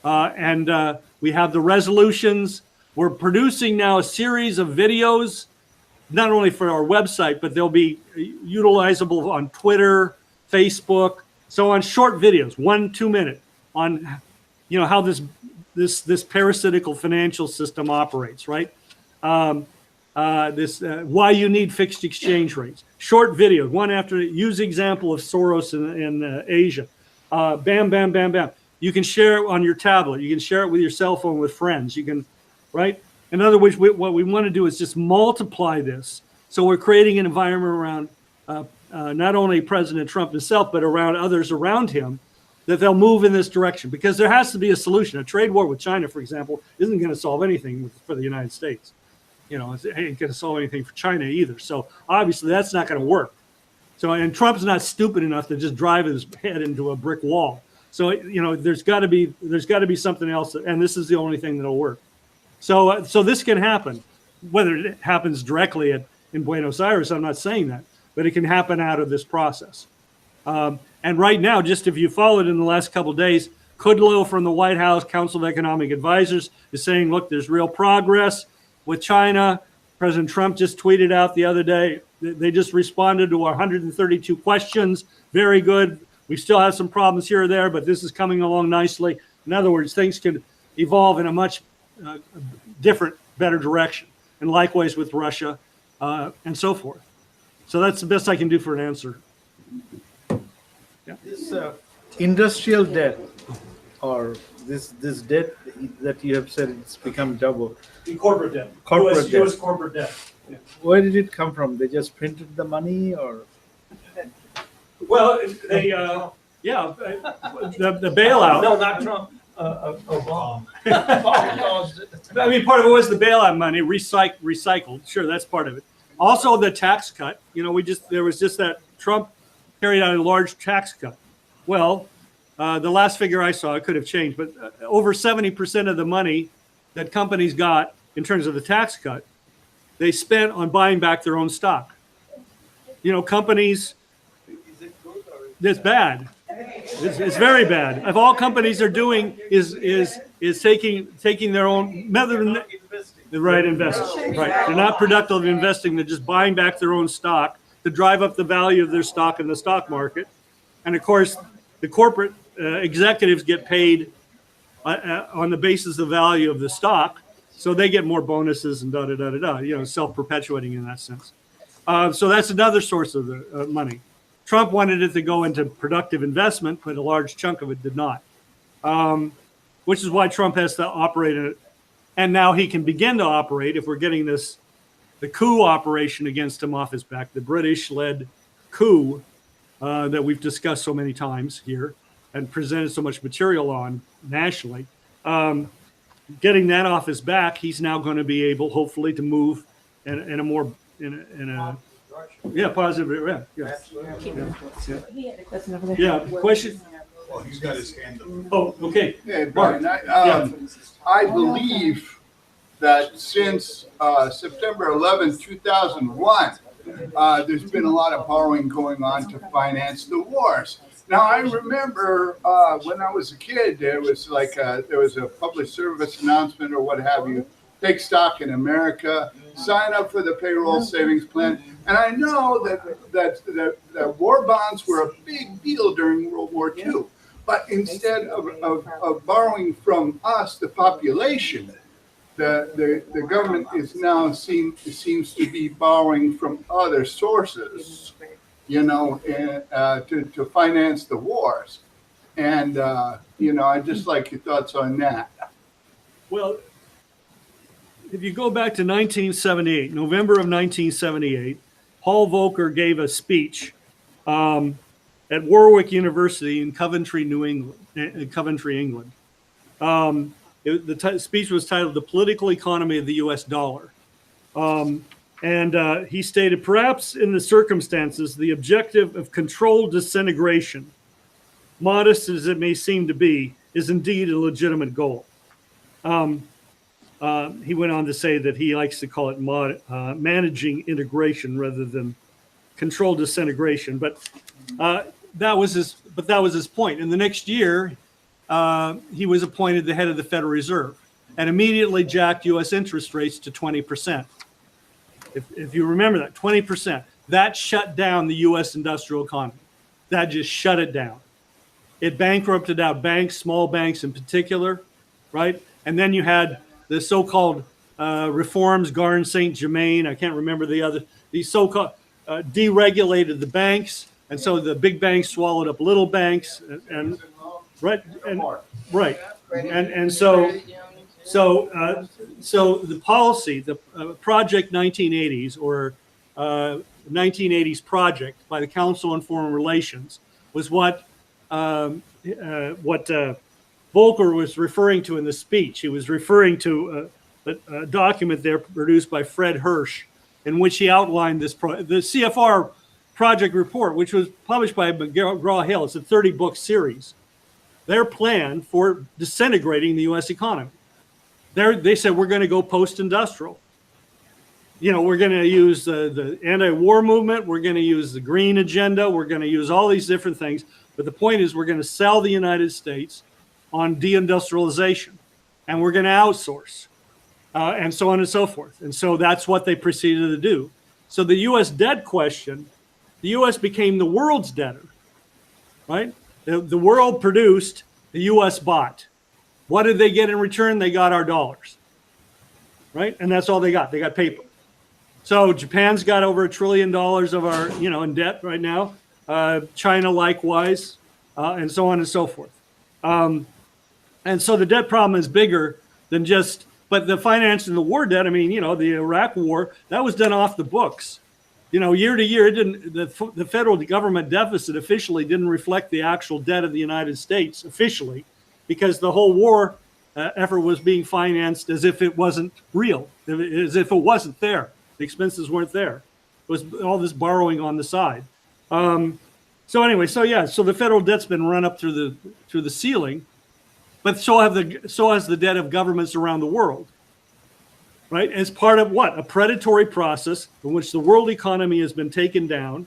And we have the resolutions. We're producing now a series of videos, not only for our website, but they'll be utilizable on Twitter, Facebook, so on short videos, 1-2 minute, on how this parasitical financial system operates, right? Why you need fixed exchange rates. Short videos, one after, use example of Soros in Asia. Bam, bam, bam, bam. You can share it on your tablet. You can share it with your cell phone with friends. You can, right? In other words, what we want to do is just multiply this. So we're creating an environment around not only President Trump himself, but around others around him, that they'll move in this direction, because there has to be a solution. A trade war with China, for example, isn't going to solve anything for the United States. It ain't going to solve anything for China either. So obviously that's not going to work. So, and Trump's not stupid enough to just drive his head into a brick wall. So, there's got to be something else, and this is the only thing that'll work. So this can happen. Whether it happens directly in Buenos Aires, I'm not saying that, but it can happen out of this process. And right now, just if you followed in the last couple of days, Kudlow from the White House Council of Economic Advisors is saying, look, there's real progress with China. President Trump just tweeted out the other day, they just responded to 132 questions. Very good. We still have some problems here or there, but this is coming along nicely. In other words, things can evolve in a much different, better direction. And likewise with Russia and so forth. So that's the best I can do for an answer. Yeah. This industrial debt, or this debt that you have said it's become double. The corporate debt. Corporate debt. US corporate debt. Yeah. Where did it come from? They just printed the money, or? Well, they, the bailout. No, not Trump. Obama. I mean, part of it was the bailout money recycled. Sure, that's part of it. Also, the tax cut. There was just that Trump carried out a large tax cut. Well, the last figure I saw, it could have changed, but over 70% of the money that companies got in terms of the tax cut, they spent on buying back their own stock. Companies, it's bad. It's very bad. If all companies are doing is taking their own method, right, investing. Right, they're not productive investing. They're just buying back their own stock to drive up the value of their stock in the stock market. And of course, the corporate executives get paid on the basis of the value of the stock, so they get more bonuses and self-perpetuating in that sense. So that's another source of the money. Trump wanted it to go into productive investment, but a large chunk of it did not, which is why Trump has to operate in it. And now he can begin to operate if we're getting the coup operation against him off his back, the British-led coup that we've discussed so many times here and presented so much material on nationally. Getting that off his back, he's now going to be able, hopefully, to move in a more positive. He had a question over there. Yeah, question. Well, he's got his hand up. Oh, okay. Yeah, Brian, I believe that since September 11, 2001, there's been a lot of borrowing going on to finance the wars. Now, I remember when I was a kid, there was a public service announcement or what have you, take stock in America, sign up for the payroll savings plan. And I know that war bonds were a big deal during World War II. But instead of borrowing from us, the population, the government is now seems to be borrowing from other sources, to finance the wars. And, I'd just like your thoughts on that. Well, if you go back to 1978, November of 1978, Paul Volcker gave a speech at Warwick University in Coventry, England. The speech was titled "The Political Economy of the U.S. Dollar." And he stated, perhaps in the circumstances, the objective of controlled disintegration, modest as it may seem to be, is indeed a legitimate goal. he went on to say that he likes to call it managing integration rather than controlled disintegration. But that was his point. And the next year, he was appointed the head of the Federal Reserve and immediately jacked U.S. interest rates to 20%. If you remember that, 20%. That shut down the U.S. industrial economy. That just shut it down. It bankrupted out banks, small banks in particular, right? And then you had the so-called reforms, Garn St. Germain, I can't remember these so-called deregulated the banks. And so the big banks swallowed up little banks and right. And so the policy, the Project 1980s or 1980s project by the Council on Foreign Relations was what Volcker was referring to in the speech. He was referring to a document there produced by Fred Hirsch, in which he outlined the CFR project report, which was published by McGraw-Hill. It's a 30-book series. Their plan for disintegrating the U.S. economy. They said, we're going to go post-industrial. We're going to use the anti-war movement. We're going to use the green agenda. We're going to use all these different things. But the point is, we're going to sell the United States on deindustrialization, and we're going to outsource, and so on and so forth. And so that's what they proceeded to do. So the U.S. debt question, the U.S. became the world's debtor, right? The world produced, the U.S. bought. What did they get in return? They got our dollars, right? And that's all they got. They got paper. So Japan's got over $1 trillion of our, in debt right now. China likewise, and so on and so forth. And so the debt problem is bigger than just, but the financing the war debt, the Iraq war, that was done off the books. Year to year, the federal government deficit officially didn't reflect the actual debt of the United States officially, because the whole war effort was being financed as if it wasn't real, as if it wasn't there. The expenses weren't there. It was all this borrowing on the side. So the federal debt's been run up through the ceiling, but so has the debt of governments around the world, right? As part of what? A predatory process in which the world economy has been taken down,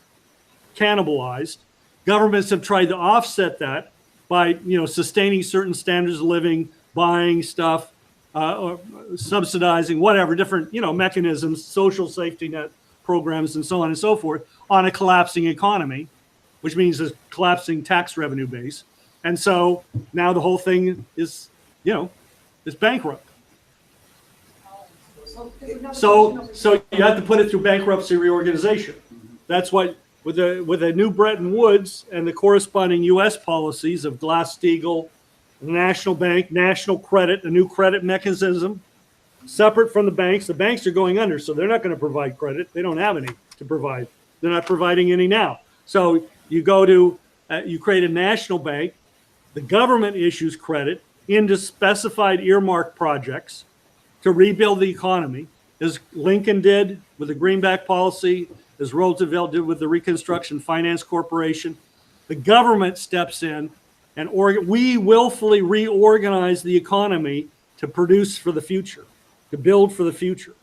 cannibalized. Governments have tried to offset that by sustaining certain standards of living, buying stuff, or subsidizing whatever different mechanisms, social safety net programs, and so on and so forth on a collapsing economy, which means a collapsing tax revenue base. And so now the whole thing is, is bankrupt. So you have to put it through bankruptcy reorganization. That's what, with a new Bretton Woods and the corresponding U.S. policies of Glass-Steagall, the National Bank, national credit, a new credit mechanism, separate from the banks. The banks are going under, so they're not going to provide credit. They don't have any to provide. They're not providing any now. So you go to, you create a national bank. The government issues credit into specified earmark projects to rebuild the economy, as Lincoln did with the Greenback policy, as Roosevelt did with the Reconstruction Finance Corporation. The government steps in and we willfully reorganize the economy to produce for the future, to build for the future.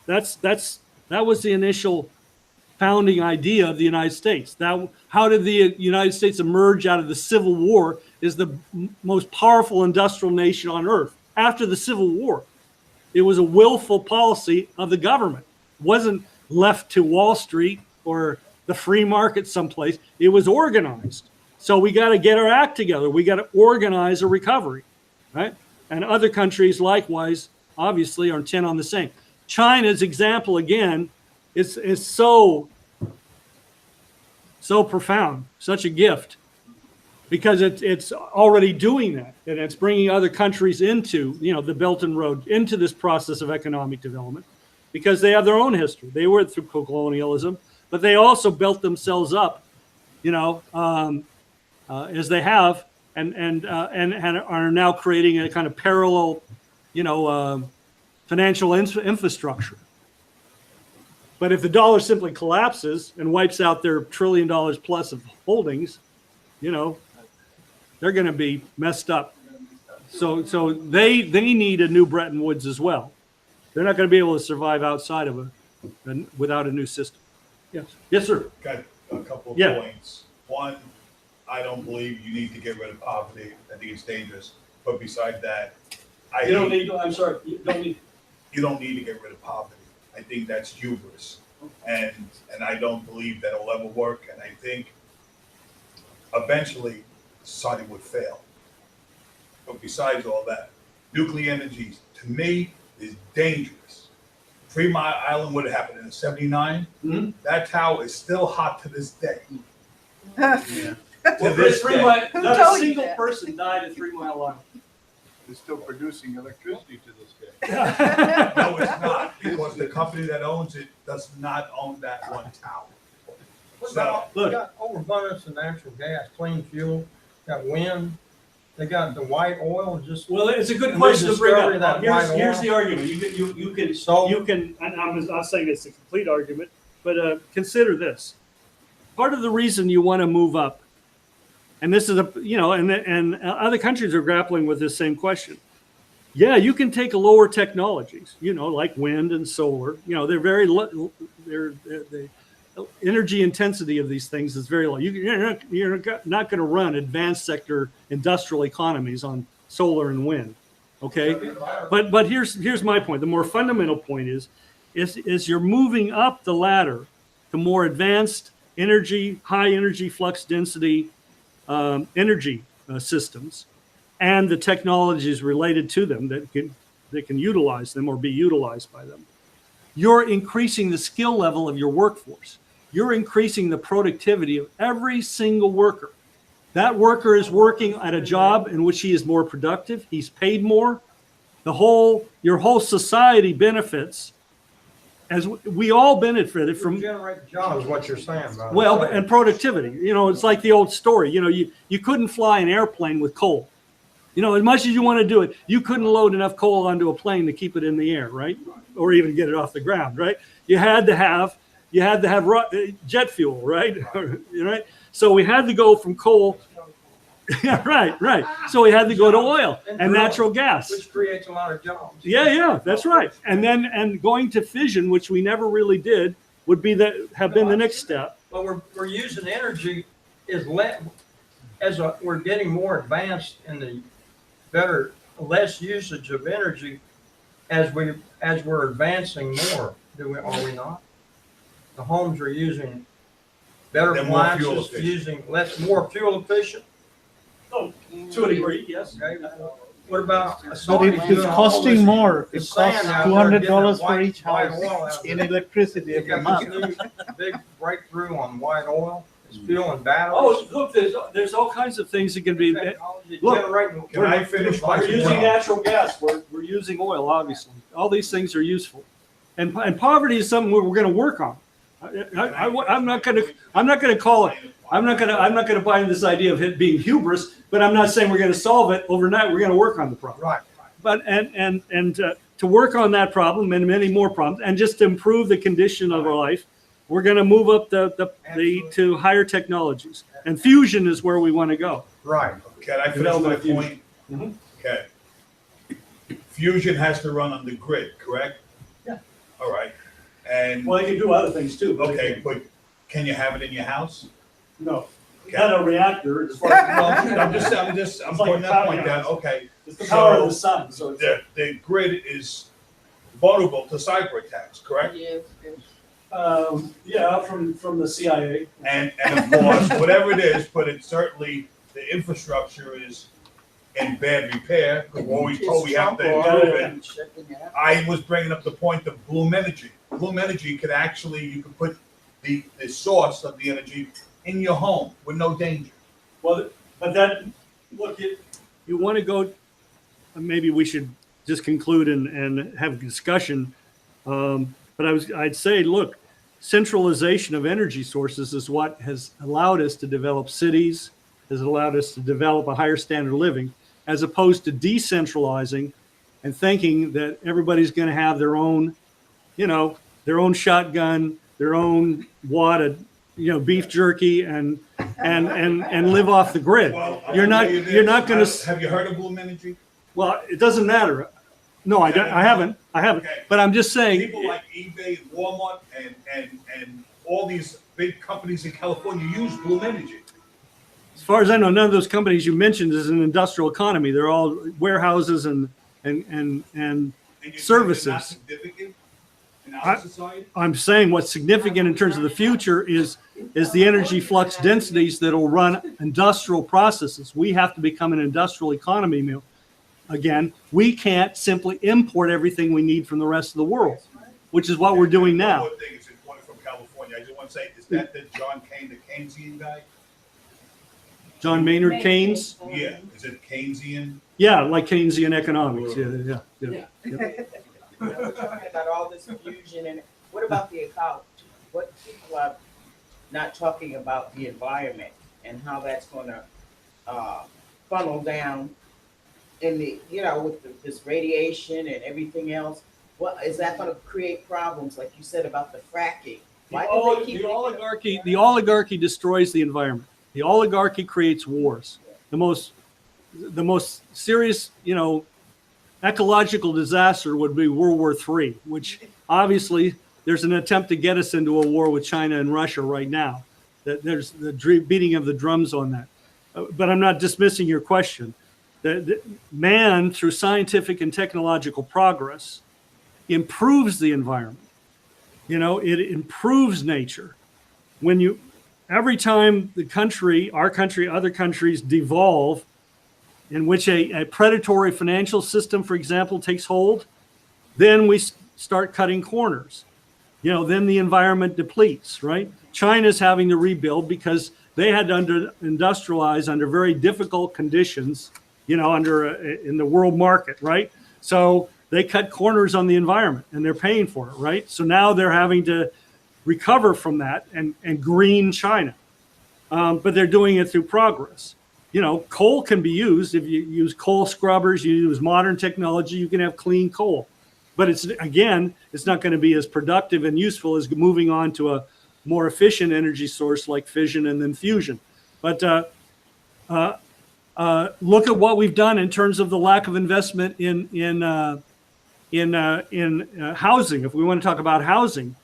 That was the initial founding idea of the United States. How did the United States emerge out of the Civil War as the most powerful industrial nation on earth? After the Civil War, it was a willful policy of the government. It wasn't left to Wall Street or the free market someplace. It was organized. So we got to get our act together. We got to organize a recovery, right? And other countries likewise, obviously, are intent on the same. China's example, again, is so profound, such a gift, because it's already doing that, and it's bringing other countries into the Belt and Road, into this process of economic development, because they have their own history. They went through colonialism, but they also built themselves up, as they have, and are now creating a kind of parallel, financial infrastructure. But if the dollar simply collapses and wipes out their $1 trillion plus of holdings, they're going to be messed up. So they need a new Bretton Woods as well. They're not going to be able to survive outside of without a new system. Yes. Yes, sir. Got a couple of Yeah. points. One, I don't believe you need to get rid of poverty. I think it's dangerous. But besides that, You don't need. I'm sorry. You don't need. you don't need to get rid of poverty. I think that's hubris. And I don't believe that'll ever work. And I think eventually society would fail. But besides all that, nuclear energy to me is dangerous. 3 Mile Island would have happened in '79. Mm-hmm. That tower is still hot to this day. Well, To this day. not a single person died at 3 Mile Island. It's still producing electricity to this day. No, it's not, because the company that owns it does not own that one tower. So, They got overabundance of natural gas, clean fuel, got wind, they got the white oil, just. Well, it's a good And question to bring rediscovery up. of that white Here's oil. the argument. You can, and I'm not saying it's a complete argument, but consider this. Part of the reason you want to move up, and this is and other countries are grappling with this same question. Yeah, you can take lower technologies, like wind and solar. They're very low. The energy intensity of these things is very low. You're not going to run advanced sector industrial economies on solar and wind. Okay, but here's my point. The more fundamental point is you're moving up the ladder to more advanced energy, high energy flux density energy systems, and the technologies related to them that can utilize them or be utilized by them. You're increasing the skill level of your workforce. You're increasing the productivity of every single worker. That worker is working at a job in which he is more productive. He's paid more. Your whole society benefits, as we all benefited from. Generate jobs, is what you're saying, bro. Well, and productivity. It's like the old story. You couldn't fly an airplane with coal. As much as you want to do it, you couldn't load enough coal onto a plane to keep it in the air, right? Or even get it off the ground, right? You had to have jet fuel, right? Right. So we had to go from coal. Yeah, right. So we had to go to oil and natural gas, Which creates a lot of jobs. Yeah, that's right. And going to fission, which we never really did, would be have been the next step. But we're using energy we're getting more advanced in the less usage of energy as we're advancing more. Are we not? The homes are using better They're more fuel appliances, efficient. more fuel efficient. Oh, to a degree, yes. Okay. What about? But it's costing more. It costs $200 for each house in They electricity every got month. this new big breakthrough on white oil. It's fueling batteries. Oh, look, there's all kinds of things that can be. Technology Look, generating. Can I finish my We're using point? natural gas. We're using oil, obviously. All these things are useful, and poverty is something we're going to work on. I'm not going to call it. I'm not going to buy into this idea of it being hubris. But I'm not saying we're going to solve it overnight. We're going to work on the problem. Right. But and to work on that problem and many more problems, and just to improve the condition of our life, we're going to move up to higher technologies. And fusion is where we want to go. Right. Can I finish my Fusion. point? Mhm. Okay. Fusion has to run on the grid, correct? Yeah. All right. And, Well, you can do other things too. okay, but can you have it in your house? No, Okay. not a reactor. As far as I'm It's like putting that point power. down, okay. it's the power of the sun. So it's, The grid is vulnerable to cyber attacks, correct? yeah, from the CIA. And of course, whatever it is, but it's certainly, the infrastructure is in bad repair, because we're always told we have to improve it. I was bringing up the point of Bloom Energy. Bloom Energy could actually, you could put the source of the energy in your home with no danger. Well, but look, you want to go. Maybe we should just conclude and have a discussion. But I'd say, look, centralization of energy sources is what has allowed us to develop cities, has allowed us to develop a higher standard of living, as opposed to decentralizing and thinking that everybody's going to have their own, their own shotgun, their own wad of, beef jerky and live off the grid. Well, You're not I'll tell you this. going to. Have you heard of Bloom Energy? Well, it doesn't matter. No, I haven't. Okay. But I'm just saying, People like eBay and Walmart and all these big companies in California use Bloom Energy. as far as I know, none of those companies you mentioned is an industrial economy. They're all warehouses and And you think Services. they're not significant in our society? I'm saying what's significant in terms of the future is the energy flux densities that'll run industrial processes. We have to become an industrial economy again. We can't simply import everything we need from the rest of the world, which is what we're doing One now. more thing is important from California. I just want to say, is that the John Kane, the Keynesian guy? John Maynard Keynes? Yeah, is it Keynesian? Yeah, like Keynesian economics. Yeah. We're talking about all this fusion, and what about the ecology? What people are not talking about the environment and how that's gonna funnel down in the, with this radiation and everything else. What is that gonna create problems, like you said about the fracking? Why do they keep The oligarchy destroys the environment. The oligarchy creates wars. The most serious, ecological disaster would be World War III, which obviously there's an attempt to get us into a war with China and Russia right now. There's the beating of the drums on that. But I'm not dismissing your question. Man, through scientific and technological progress, improves the environment. It improves nature. Every time our country, other countries devolve, in which a predatory financial system, for example, takes hold, then we start cutting corners. Then the environment depletes, right? China's having to rebuild because they had to industrialize under very difficult conditions, in the world market, right? So they cut corners on the environment and they're paying for it, right? So now they're having to recover from that and green China. But they're doing it through progress. Coal can be used. If you use coal scrubbers, you use modern technology, you can have clean coal. But it's not going to be as productive and useful as moving on to a more efficient energy source like fission and then fusion. But look at what we've done in terms of the lack of investment in housing. If we want to talk about housing,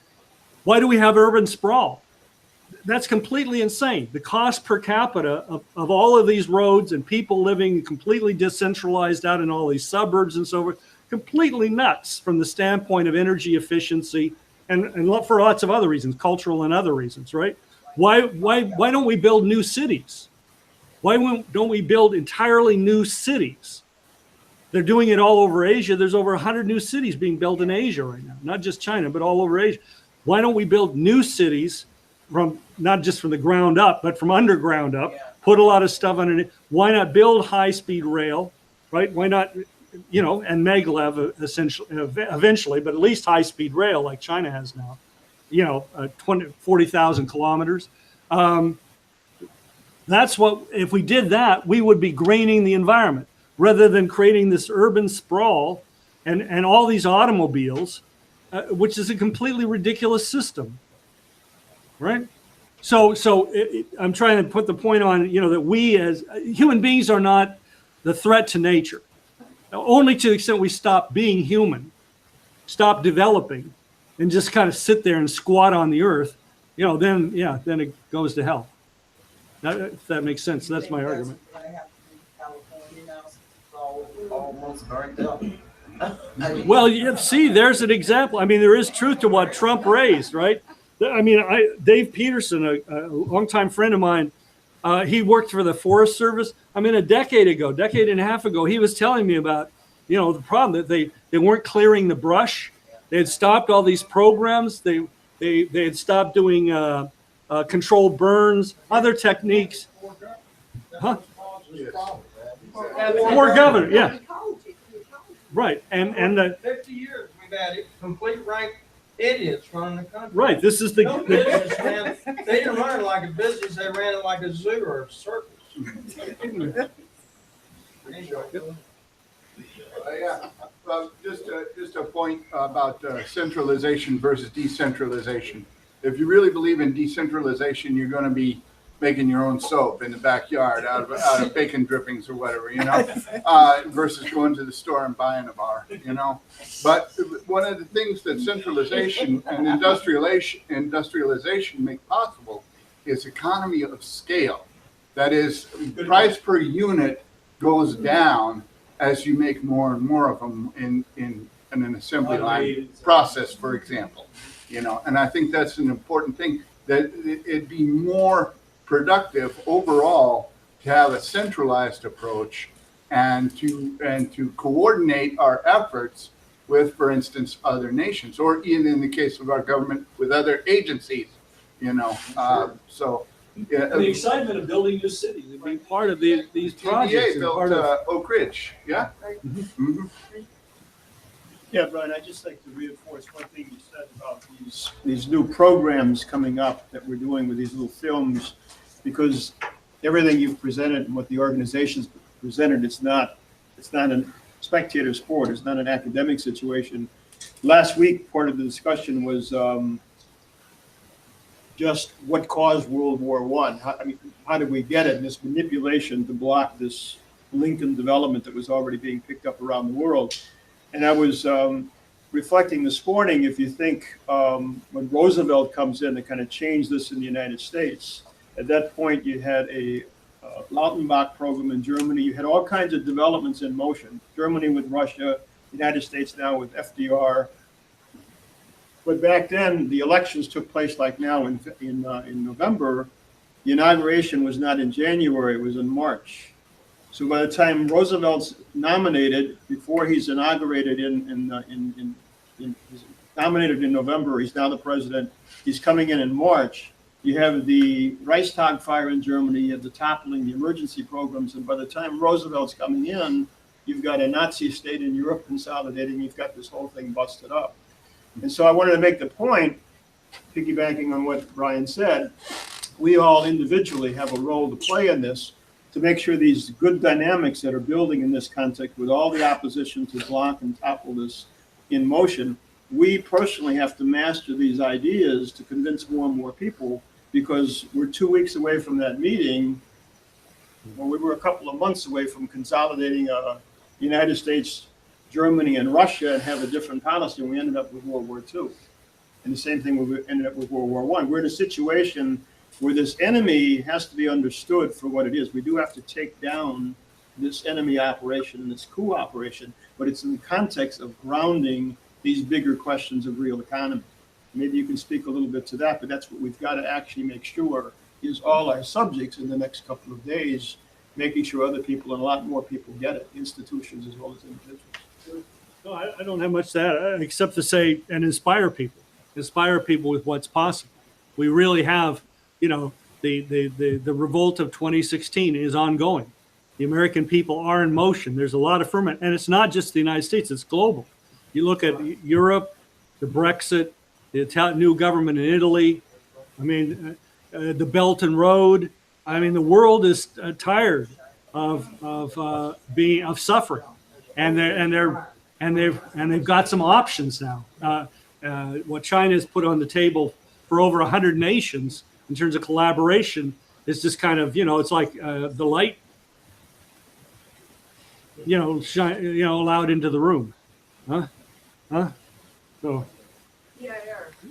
why do we have urban sprawl? That's completely insane. The cost per capita of all of these roads and people living completely decentralized out in all these suburbs and so forth, completely nuts from the standpoint of energy efficiency and for lots of other reasons, cultural and other reasons, right? Why don't we build new cities? Why don't we build entirely new cities? They're doing it all over Asia. There's over 100 new cities being built in Asia right now, not just China, but all over Asia. Why don't we build new cities from not just from the ground up, but from underground up, put a lot of stuff underneath? Why not build high-speed rail, right? Why not, and maglev essentially, eventually, but at least high-speed rail like China has now, 40,000 kilometers. That's what, if we did that, we would be greening the environment rather than creating this urban sprawl and all these automobiles, which is a completely ridiculous system. Right. So I'm trying to put the point on, that we as human beings are not the threat to nature. Only to the extent we stop being human, stop developing, and just kind of sit there and squat on the earth, then it goes to hell. If that makes sense. That's my argument. California now, since it's all almost burnt up. Well, see, there's an example. I mean, there is truth to what Trump raised, right? I mean, Dave Peterson, a longtime friend of mine, he worked for the Forest Service. I mean, a decade and a half ago, he was telling me about, the problem that they weren't clearing the brush. They had stopped all these programs. They had stopped doing controlled burns, other techniques. Huh? War governor, yeah. Right, and 50 years we've had complete rank idiots running the country. right. This is the Business, man. They didn't run it like a business. They ran it like a zoo or a circus. Just a point about centralization versus decentralization. If you really believe in decentralization, you're going to be making your own soap in the backyard out of bacon drippings or whatever, versus going to the store and buying a bar, But one of the things that centralization and industrialization make possible is economy of scale. That is, price per unit goes down as you make more and more of them in an assembly line process, for example. And I think that's an important thing, that it'd be more productive overall to have a centralized approach and to coordinate our efforts with, for instance, other nations, or even in the case of our government, with other agencies, So The excitement of building new cities and being part of these projects. TVA and built part of, Oak Ridge, yeah. Mhm. Yeah, Brian, I'd just like to reinforce one thing you said about these new programs coming up that we're doing with these little films, because everything you've presented and what the organization's presented, it's not a spectator sport. It's not an academic situation. Last week, part of the discussion was just what caused World War I. How did we get it? And this manipulation to block this Lincoln development that was already being picked up around the world. And I was reflecting this morning, if you think when Roosevelt comes in to kind of change this in the United States, at that point you had a Lautenbach program in Germany. You had all kinds of developments in motion. Germany with Russia, United States now with FDR. But back then, the elections took place like now in November. The inauguration was not in January, it was in March. So by the time Roosevelt's nominated, before he's inaugurated he's nominated in November, he's now the president, he's coming in March. You have the Reichstag fire in Germany, you have the toppling, the emergency programs, and by the time Roosevelt's coming in, you've got a Nazi state in Europe consolidating, you've got this whole thing busted up. And so I wanted to make the point, piggybacking on what Brian said, we all individually have a role to play in this to make sure these good dynamics that are building in this context with all the opposition to block and topple this in motion, we personally have to master these ideas to convince more and more people, because we're 2 weeks away from that meeting. Well, we were a couple of months away from consolidating United States, Germany, and Russia and have a different policy, and we ended up with World War II. And the same thing, we ended up with World War I. We're in a situation where this enemy has to be understood for what it is. We do have to take down this enemy operation and this coup operation, but it's in the context of grounding these bigger questions of real economy. Maybe you can speak a little bit to that, but that's what we've got to actually make sure is all our subjects in the next couple of days, making sure other people and a lot more people get it, institutions as well as individuals. no, I don't have much to add except to say and inspire people with what's possible. We really have, the revolt of 2016 is ongoing. The American people are in motion. There's a lot of ferment, and it's not just the United States, it's global. You look at Europe, the Brexit, the new government in Italy, the Belt and Road. The world is tired of suffering, and they've got some options now. What China has put on the table for over 100 nations in terms of collaboration is just kind of, it's like the light, allowed into the room. So.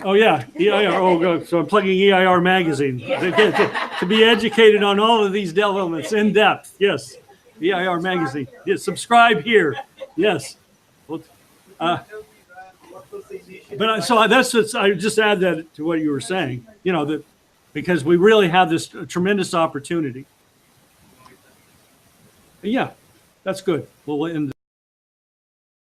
Oh yeah, EIR. Oh, good. So I'm plugging EIR magazine to be educated on all of these developments in depth. Yes, EIR magazine. Yes, subscribe here. Yes. But so that's what I just add that to what you were saying. That because we really have this tremendous opportunity. Yeah, that's good. We'll end.